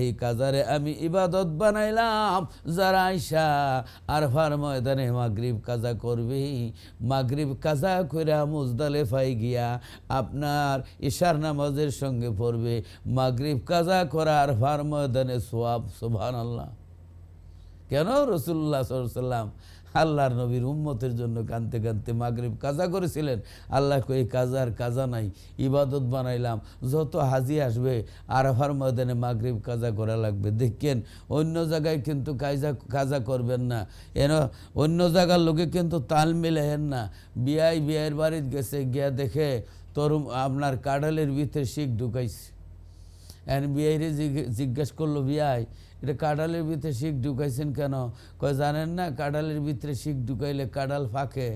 এই কাজারে আমি ইবাদত বানাইলাম। যারা আইসা আরফার ময়দানে মাগরিব কাজা করবে, মাগরিব কাজা করে মুজদালিফায় গিয়া আপনার ইশার নামাজের সঙ্গে পড়বে, মাগরিব কাজা করা আরফার ময়দানে সওয়াব। সুবহানাল্লাহ। কেন? রাসূলুল্লাহ সাল্লাল্লাহু আলাইহি ওয়াসাল্লাম আল্লাহর নবীর উম্মতের জন্য কাঁদতে কাঁদতে মাগরিব কাজা করেছিলেন। আল্লাহ এই কাজার কাজা নাই, ইবাদত বানাইলাম, যত হাজি আসবে আরাফার ময়দানে মাগরিব কাজা করা লাগবে। দেখেন অন্য জায়গায় কিন্তু কাজা করবেন না, এন অন্য জায়গার লোকে কিন্তু তাল মিলেন না। বিয়ের বাড়িতে গেছে, গিয়া দেখে আপনার কাঁঠালের ভিতরে শিখ ঢুকাইছে। এখন বিয়াইরে জিজ্ঞেস করলো, বিয়াই এটা কাঁঠালের ভিতরে শিখ ঢুকাইছেন কেন? কয় জানেন না, কাঁঠালের ভিতরে শিখ ঢুকাইলে কাঁঠাল ফাঁকে।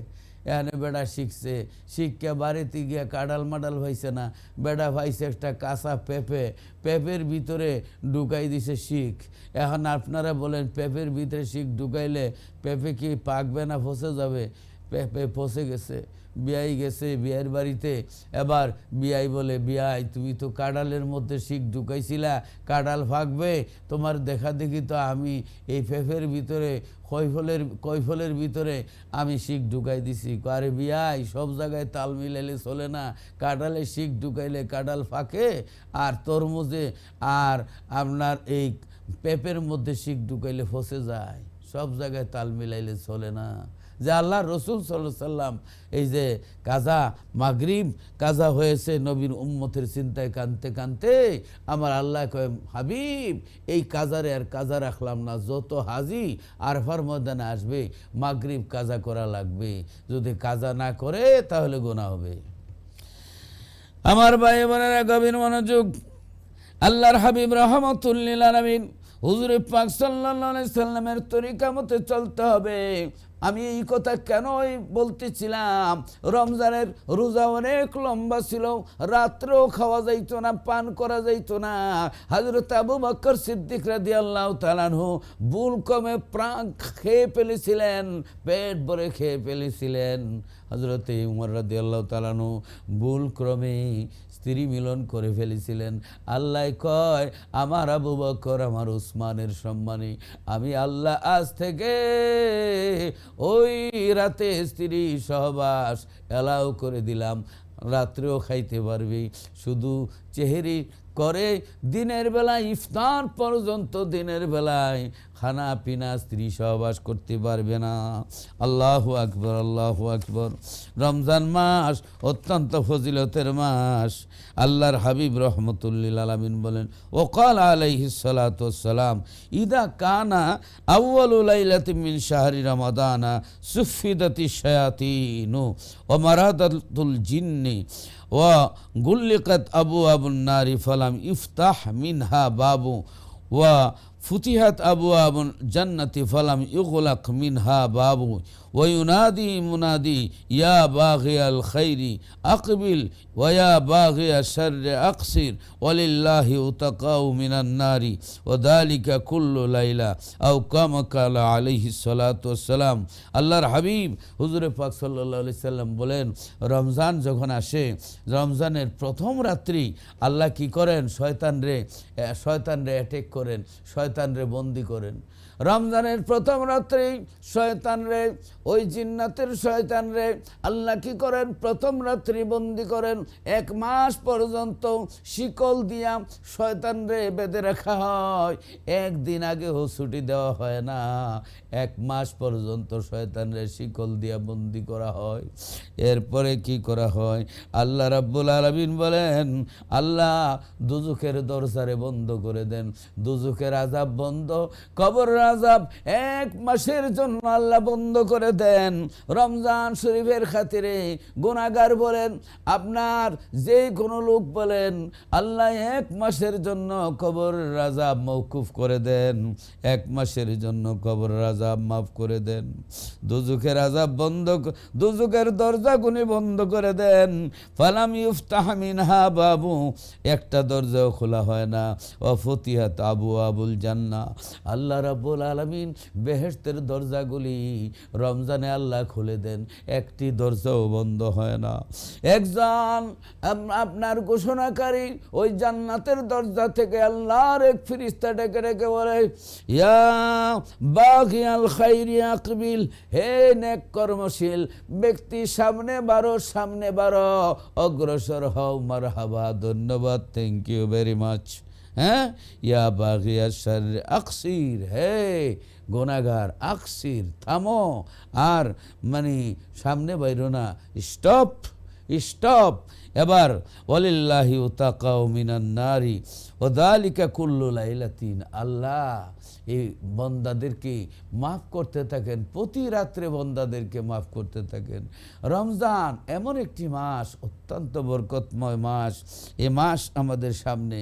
এখানে বেড়া শিখছে, শিখকে বাড়িতে গিয়া কাঁঠাল মাডাল ভাইছে না, বেড়া ভাইছে একটা কাঁচা পেঁপের ভিতরে ঢুকাই দিছে শিখ। এখন আপনারা বলেন পেঁপের ভিতরে শিখ ঢুকাইলে পেঁপে কি পাকবে না ফসে যাবে? পেঁপে ফসে গেছে। বিয়াই গেছে বিয়ের বাড়িতে, এবার বিয়াই বলে, বিয়াই তুমি তো কাঁঠালের মধ্যে শিখ ঢুকাইছিলা, কাঁঠাল ফাঁকবে, তোমার দেখা দেখি তো আমি এই পেঁপের ভিতরে কৈফলের ভিতরে আমি শিখ ঢুকাই দিছি। আরে বিয়াই সব জায়গায় তাল মিলাইলে চলে না, কাঁঠালে শিখ ঢুকাইলে কাঁঠাল ফাঁকে, আর তরমুজে আর আপনার এই পেঁপের মধ্যে শিখ ঢুকাইলে ফসে যায়, সব জায়গায় তাল মিলাইলে চলে না। যে আল্লাহ রসুল সাল্লাল্লাহু আলাইহি সাল্লাম এই যে কাজা মাগরিব কাজা হয়েছে নবীর উম্মতের চিন্তায় কানতে কানতে, আমার আল্লাহ কয়, হাবিব এই কাজারে আর কাজা রাখলাম না, যত হাজি আরফার ময়দানে আসবে মাগরিব কাজা করা লাগবে, যদি কাজা না করে তাহলে গুনাহ হবে। আমার ভাই বোনেরা গভীর মনোযোগ, আল্লাহর হাবিব রাহমাতুল লিল আলামিন হুজুর পাক সাল্লাল্লাহু আলাইহি সাল্লামের তরিকা মতে চলতে হবে। আমি এই কথা কেনই বলতেছিলাম, রমজানের রোজা অনেক লম্বা ছিল, রাত্রেও খাওয়া যাইত না, পান করা যাইত না। হযরত আবু বকর সিদ্দিক রাদিয়াল্লাহু তাআলা আনহু ভুল কমে প্রাণ খেয়ে ফেলেছিলেন, পেট ভরে খেয়ে ফেলেছিলেন। হযরত উমর রাদিয়াল্লাহু তাআলা আনহু ভুল ক্রমে স্ত্রী মিলন করে ফেলেছিলেন। আল্লাহ কয়, আমার আবু বকর আমার উসমানের সম্মানে আমি আল্লাহ আজ থেকে ওই রাতে স্ত্রী সহবাস এলাও করে দিলাম, রাত্রেও খাইতে পারবি, শুধু চেহারি করে দিনের বেলায় ইফতার পর্যন্ত দিনের বেলায় খানা পিনা স্ত্রী সহবাস করতে পারবে না। আল্লাহু আকবার, আল্লাহু আকবার। রমজান মাস অত্যন্ত ফজিলতের মাস। আল্লাহর হাবিব রাহমাতুল লিল আলামিন বলেন, ওয়াকাল আলাইহিস সালাতু ওয়াসসালাম, ইদা কানা আউয়ালু লাইলাতিন মিন শাহরি রমাদানা সুফিদাতিশ শায়াতিনু ওয়া মারাদাতুল জিন্নি ওয়া গুল্লিকাত আবওয়াবুন নারি ফালাম ইফতাহ মিনহা বাবু ওয়া ফুতিহাত আবওয়াবুল জান্নাতি ফালাম ইউগলাক মিনহা বাবু ওয়া ইউনাদি মুনাদি ইয়া বাগিয়াল খাইরি আকবিল ওয়া ইয়া বাগিয়াশ শাররি আকসির ওয়ালিল্লাহি উতাকাউ মিনান নারি ওয়া যালিকা কুল্লু লাইলা আও কামা কালা আলাইহিস সালাতু ওয়াসসালাম। আল্লাহর হাবিব হুজুর পাক সাল্লাল্লাহু আলাইহি সাল্লাম বলেন, রমজান যখন আসে, রমজানের প্রথম রাত্রি আল্লাহ কি করেন, শয়তানরে অ্যাটাক করেন, শয়তানরে বন্দি করেন। রমজানের প্রথম রাত্রি শয়তানরে, ওই জিন্নাতের শয়তানরে আল্লাহ কি করেন, প্রথম রাত্রি বন্দি করেন। 1 মাস পর্যন্ত শিকল দিয়া শয়তানরে বেঁধে রাখা হয়, একদিন আগেও ছুটি দেওয়া হয় না, 1 মাস পর্যন্ত শয়তানরে শিকল দিয়া বন্দি করা হয়। এরপরে কি করা হয়, আল্লাহ রাব্বুল আলামিন বলেন, আল্লাহ দুজুকের দরজারে বন্ধ করে দেন, দুজুকের আযাব বন্ধ, কবর আযাব 1 মাসের জন্য আল্লাহ বন্ধ করে দেন। রমজান শরীফের খাতিরে গুনাহগার বলেন, আপনার যে কোনো লোক বলেন, আল্লাহ 1 মাসের জন্য কবর আযাব মওকুফ করে দেন, 1 মাসের জন্য কবর আযাব মাফ করে দেন, দুজুকের আযাব বন্ধ, দুজুকের দরজাগুনি বন্ধ করে দেন। ফালাম ইফতাহ মিনহা বাবু, একটা দরজাও খোলা হয় না। ওয়া ফুতিহাত আবওয়াবুল জান্নাহ, আল্লাহ রাব্বুল আলামিন বেহেশতের দরজাগুলি রমজানে আল্লাহ খুলে দেন, একটি দরজাও বন্ধ হয় না। একজন আপনার ঘোষণাকারী ওই জান্নাতের দরজা থেকে আল্লাহর এক ফেরেশতা ডেকে ডেকে বলে, ইয়া বাগিয়াল খাইরি আকবিল, হে নেক কর্মশীল ব্যক্তি, সামনে বারো, সামনে বারো, অগ্রসর হও, মারহাবা, ধন্যবাদ, থ্যাংক ইউ ভেরি মাচ। হ্যাঁ, ইয়া বাগিয়া শাররি আকসির, হে গুনাহগার, আকসির, থামো, আর মানে সামনে বাইরো না, স্টপ স্টপ। এবার ওয়ালিল্লাহি উতাকাউ মিনান নারি ওয়া যালিকা কুল্লু লাইলাতিন। আল্লাহ এই বন্দাদেরকে মাফ করতে থাকেন, প্রতি রাত্রে বন্দাদেরকে মাফ করতে থাকেন। রমজান এমন একটি মাস, অত্যন্ত বরকতময় মাস। এই মাস আমাদের সামনে।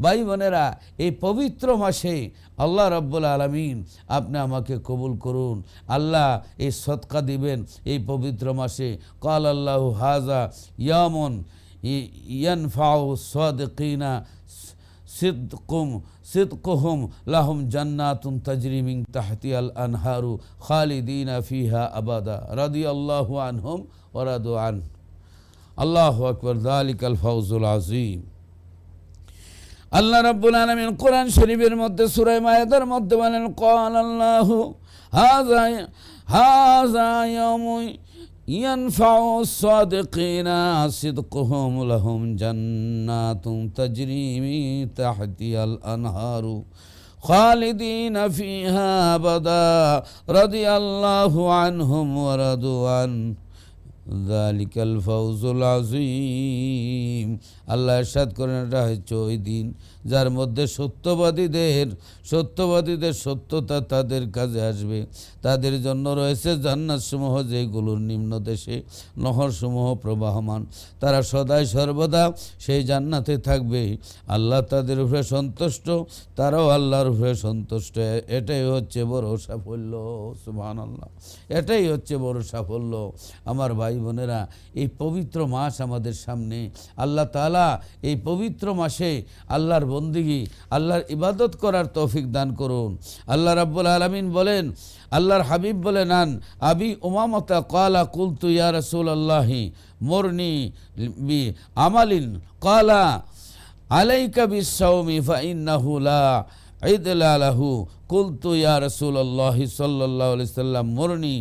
ভাই বোনেরা, এই পবিত্র মাসে আল্লাহ রাব্বুল আলামিন আপনি আমাকে কবুল করুন। আল্লাহ এই সদকা দিবেন এই পবিত্র মাসে। কাল আল্লাহু হাযা ইয়ামুন ইয়ানফাউ সাদিকিনা সিদকুহুম লাহুম জান্নাতুন তাজরি মিন তাহতিহাল আনহারু খালিদিনা ফিহা আবাদা রাদিয়াল্লাহু আনহুম ওয়া রাদু আন। আল্লাহু আকবার। যালিকাল ফাওজুল আযীম। আল্লাহ রাব্বুল আলামিন কোরআন শরীফের মধ্যে সূরা মায়েদার মধ্যে বলেন, ক্বাল আল্লাহু হাযা ইয়াউমুন ইয়ানফাউ সাদিকিনা সিদকুহুম লাহুম জান্নাতুন তাজরি মিন তাহতিহাল আনহারু খালিদিনা ফিহা আবাদা রাদিয়াল্লাহু আনহুম ওয়া রাদু আন। যালিকাল ফাওজুল আযীম। আল্লাহ ইরশাদ করেন, এটা হচ্ছে ওই দিন যার মধ্যে সত্যবাদীদের সত্যতা তাদের কাজে আসবে। তাদের জন্য রয়েছে জান্নাতসমূহ, যেগুলোর নিম্ন দেশে নহরসমূহ প্রবাহমান। তারা সদাই সর্বদা সেই জান্নাতে থাকবে। আল্লাহ তাদের উপরে সন্তুষ্ট, তারাও আল্লাহর উপরে সন্তুষ্ট। এটাই হচ্ছে বড় সাফল্য। সুবহানাল্লাহ, এটাই হচ্ছে বড় সাফল্য। আমার ভাই বোনেরা, এই পবিত্র মাস আমাদের সামনে। আল্লাহ তাআলা এই পবিত্র মাসে আল্লাহর বন্দেগী, আল্লাহর ইবাদত করার তৌফিক দান করুন। আল্লাহ রাব্বুল আলামিন বলেন, আল্লাহর হাবিব বলেন, আন আবি উমামাতা ক্বালা কুলতু ইয়া রাসূলুল্লাহি মুরনি বি আমালিন ক্বালা আলাইকা বিস-সাওমি ফাইন্নাহু লা ইদলা লাহু কুলতু ইয়া রাসূলুল্লাহি সাল্লাল্লাহু আলাইহি সাল্লাম মুরনি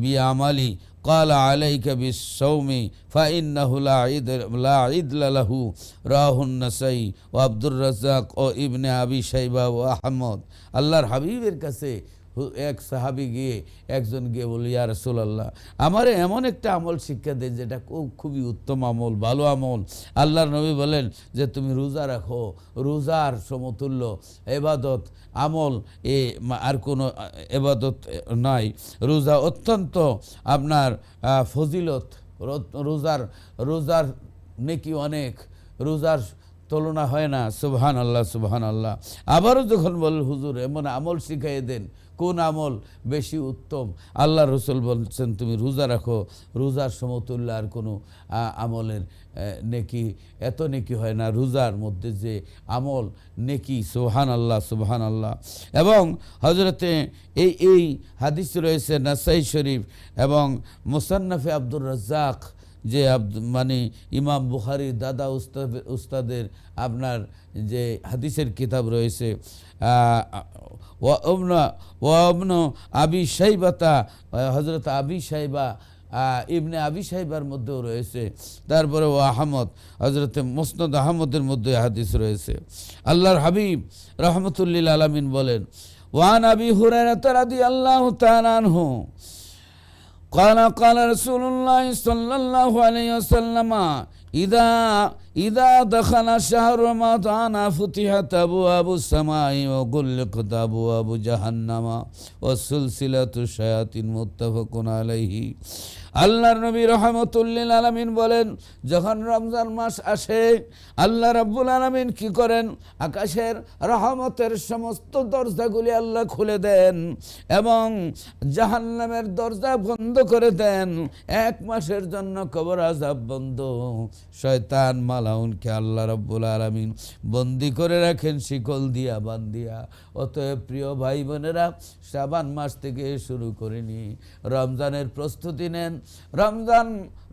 বি আমালি ক্বালা আলাইকা বিস-সাওমি ফাইন্নাহু লা ইদলা লাহু। রাহুন নাসাই ও আব্দুর রাজ্জাক ও ইবনে আবি শাইবা ও আহমদ। আল্লাহর হাবিবের কাছে এক সাহাবি গিয়ে একজন গিয়ে বলল, ইয়া রাসূলুল্লাহ, আমারে এমন একটা আমল শিক্ষা দেন যেটা খুবই উত্তম আমল, ভালো আমল। আল্লাহর নবী বলেন যে তুমি রোজা রাখো। রোজার সমতুল্য এবাদত আমল আর কোনো এবাদত নাই। রোজা অত্যন্ত আপনার ফজিলত। রোজার নেকি অনেক, রোজার তুলনা হয় না। সুবহানাল্লাহ, সুবহানাল্লাহ। আবারও যখন বল, হুজুর এমন আমল শিখাই দেন, কোন আমল বেশি উত্তম? আল্লাহ রসুল বলছেন তুমি রোজা রাখো। রোজার সমতুল্য আর কোনো আমলের নেকি, এত নেকি হয় না। রোজার মধ্যে যে আমল নেকি, সুবহানাল্লাহ, সুবহানাল্লাহ। এবং হযরতে এই হাদিস রয়েছে নাসাই শরীফ এবং মুসান্নাফে আব্দুর রাজ্জাক, যে মানে ইমাম বুখারীর দাদা উস্তাদের আপনার যে হাদিসের কিতাব রয়েছে, ওয়াবন আবি শাইবাতা, হযরত আবি শাইবা ইবনে আবি শাইবার মধ্যেও রয়েছে। তারপরে ও আহমদ, হযরতে মুসনাদ আহমদের মধ্যে হাদিস রয়েছে। আল্লাহর হাবিব রাহমাতুল লিল আলামিন বলেন, ওয়ান আবি হুরায়রা রাদিয়াল্লাহু তাআলা আনহু قال رسول الله صلى الله عليه وسلم إذا دخل شهر رمضان فتحت أبواب السماء وغلقت أبواب جهنم وسلسلة الشياطين متفق عليه। আল্লাহর নবী রাহমাতুল লিল আলামিন বলেন, যখন রমজান মাস আসে আল্লাহ রাব্বুল আলামিন কি করেন? আকাশের রহমতের সমস্ত দরজাগুলি আল্লাহ খুলে দেন এবং জাহান্নামের দরজা বন্ধ করে দেন। এক মাসের জন্য কবর আযাব বন্ধ। শয়তান মালাউনকে আল্লাহ রাব্বুল আলামিন বন্দি করে রাখেন শিকল দিয়া বান্ধিয়া। অতএব প্রিয় ভাই বোনেরা, শাবান মাস থেকে শুরু করে নি রমজানের প্রস্তুতি নেন।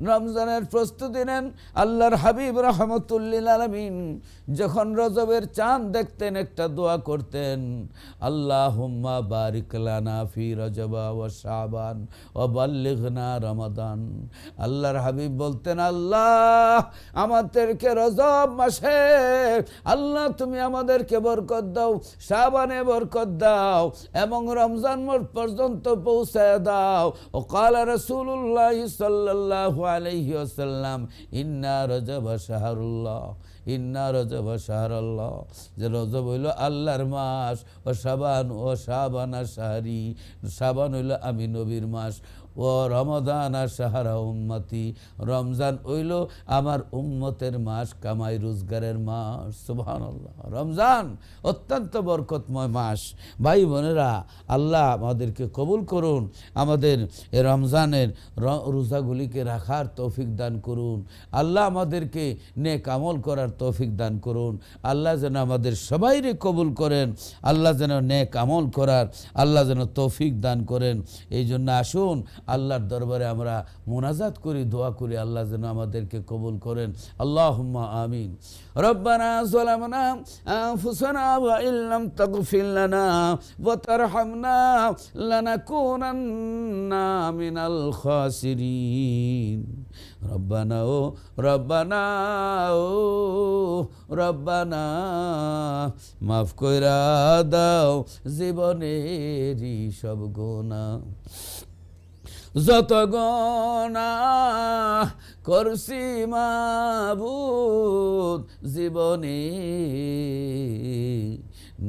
রমজানের প্রস্তুতি নেন। আল্লাহর হাবিব রাহমাতুল্লিল আলামিন যখন রজবের চাঁদ দেখতেন একটা দোয়া করতেন, আল্লাহুম্মা বারিক লানা ফি রজবা ওয়া শাবান ওয়া বাল্লিগনা রমাদান। আল্লাহর হাবিব বলতেন, আল্লাহ আমাদেরকে রজব মাসে আল্লাহ তুমি আমাদেরকে বরকত দাও, শাবানে বরকত দাও এবং রমজান মাস পর্যন্ত পৌঁছায় দাও। ও কালা রাসূলুল্লাহ সাল্লাল্লাহু আলাইহি ওয়াসাল্লাম, ইন্না রজব শাহরুল্লাহ, ইন্না রজব শাহরুল্লাহ, যে রজব হইল আল্লাহর মাস। ও শাবানা শাহরি, শাবান হইল আমি নবীর মাস। ও রমাদান শাহরা উম্মতি, রমজান হইল আমার উম্মতের মাস, কামাই রোজগারের মাস। সুবহানাল্লাহ, রমজান অত্যন্ত বরকতময় মাস। ভাই বোনেরা, আল্লাহ আমাদেরকে কবুল করুন, আমাদের এ রমজানের রোজাগুলিকে রাখার তৌফিক দান করুন। আল্লাহ আমাদেরকে নেক আমল করার তৌফিক দান করুন। আল্লাহ যেন আমাদের সবাইরে কবুল করেন, আল্লাহ যেন নেক আমল করার আল্লাহ যেন তৌফিক দান করেন। এই জন্য আসুন আল্লাহর দরবারে আমরা মুনাজাত করি, দোয়া করি, আল্লাহ যেন আমাদেরকে কবুল করেন। আল্লাহুম্মা আমিন। রব্বানা যালামনা আনফুসানা ওয়া ইল্লাম তাগফির লানা ওয়া তারহামনা লানাকুনান্না মিনাল খাসিরিন। রব্বানা ও রব্বানা ও রব্বানা, মাফ কইরা দাও জীবনেরই সব গুনাহ, যত গুনাহ করছি মাবুদ জীবনে,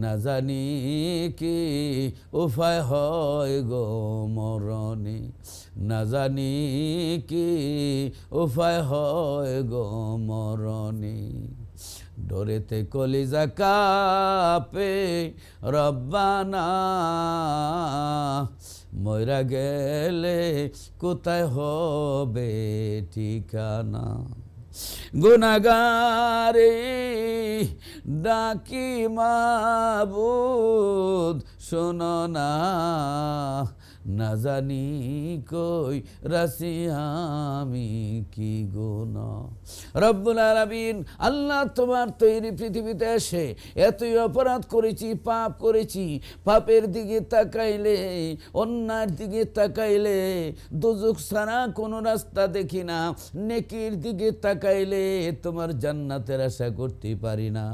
না জানি কি উপায় হয় গো মরণে, না জানি কি উপায় হয় গো মরণে, ডরেতে কলিজা কাঁপে রব্বানা, মইরা গেলে কোথায় হবে ঠিকানা, গুনাহগারে ডাকি মাবুদ শোনো না, না জানি কই রাসি আমি কি গুনাহ। রব্বুল আলামিন, আল্লাহ তোমার তৈরি পৃথিবীতে এসে এতই অপরাধ করেছি, পাপ করেছি, পাপের দিকে তাকাইলে, অন্যায়ের দিকে তাকাইলে দোজখ ছাড়া কোনো রাস্তা দেখি না, নেকির দিকে তাকাইলে তোমার জান্নাতের আশা করতে পারি না।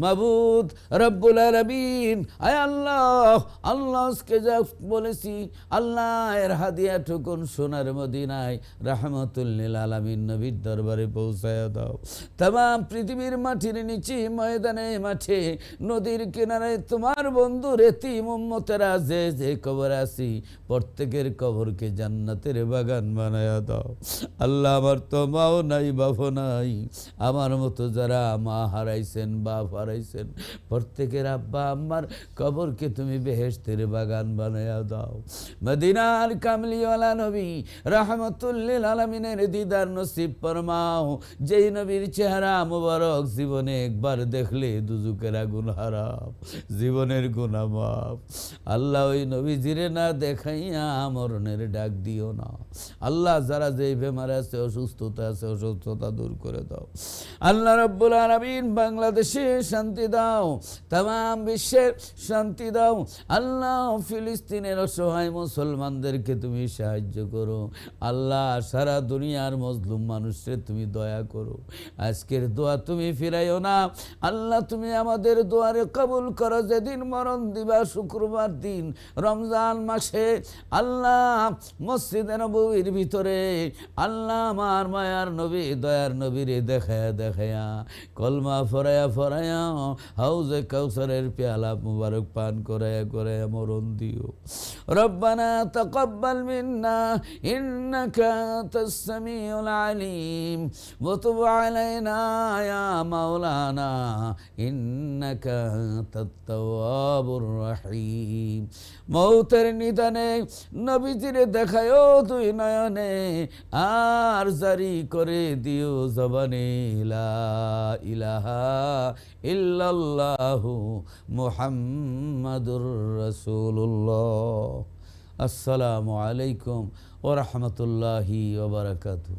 মাবুদ রব্বুল আলামিন, আয় আল্লাহ, আল্লাহকে যা বলেছি আল্লাহ এর হাদিয়া টুকুন সোনার মদিনায় রাহমাতুল লিল আলামিন নবীর দরবারে পৌঁছায়া দাও। তামাম পৃথিবীর মাটির নিচে, ময়দানে, মাঠে, নদীর কিনারে তোমার বন্ধু এতিম উম্মতেরা যে যে কবর আছি, প্রত্যেকের কবরকে জান্নাতের বাগান বানায়া দাও। আল্লাহ আমার তো মাও নাই, বাপও নাই, আমার মতো যারা মা হারাইছেন, বাপ হারাইছেন, প্রত্যেকের আব্বা আম্মার কবরকে তুমি বেহেশতের বাগান বানায়া দাও। মদিনার কামলিওয়ালা নবী রাহমাতুল লিল আলামিনের দিদার নসিব ফরমাও, যেই নবীর চেহারা মুবারক জীবনে একবার দেখলে দুজুকের আগুন হারাম, জীবনের গুনাহ মাফ। আল্লাহ ওই নবীজিরে না দেখাইয়া মরণের ডাক দিও না। আল্লাহ যারা যেই বেমার আছে, অসুস্থতা আছে, অসুস্থতা দূর করে দাও। আল্লাহ রাব্বুল আলামিন বাংলাদেশে শান্তি দাও, তামাম বিশ্বের শান্তি দাও। আল্লাহ ফিলিস্তিনের অসহায় মুসলমানদেরকে তুমি সাহায্য করো। আল্লাহ সারা দুনিয়ার মজলুম মানুষের তুমি দয়া করো। আজকের দোয়া তুমি ফিরাইও না। আল্লাহ তুমি আমাদের দোয়ারে কবুল করো। যেদিন মরণ দিবা শুক্রবার দিন রমজান মাসে, আল্লাহ মসজিদে নববীর ভিতরে আল্লাহ আমার মায়ার নবী, দয়ার নবীরে দেখায়া দেখায়া, কলমা ফরায়া ফরায়া হাউজে কাউসারের পেয়ালা মুবারক পান করায়া করায়া মরণ দিও। রব্বানা তাকাব্বাল মিন্না ইন্নাকা আনতাস সামিউল আলিম ওয়া তুব আলাইনা ইয়া মাওলানা ইন্নাকা আনতাত তাওয়াবুর রহিম। মৌতের নিদানে নবীজিরে দেখায়ও দুই নয়নে, আর জারি করে দিও জবানে লা ইলাহা ইল্লাল্লাহু মুহাম্মাদুর রাসূলুল্লাহ। আসসালামু আলাইকুম ওয়া রাহমাতুল্লাহি ওয়া বারাকাতুহু।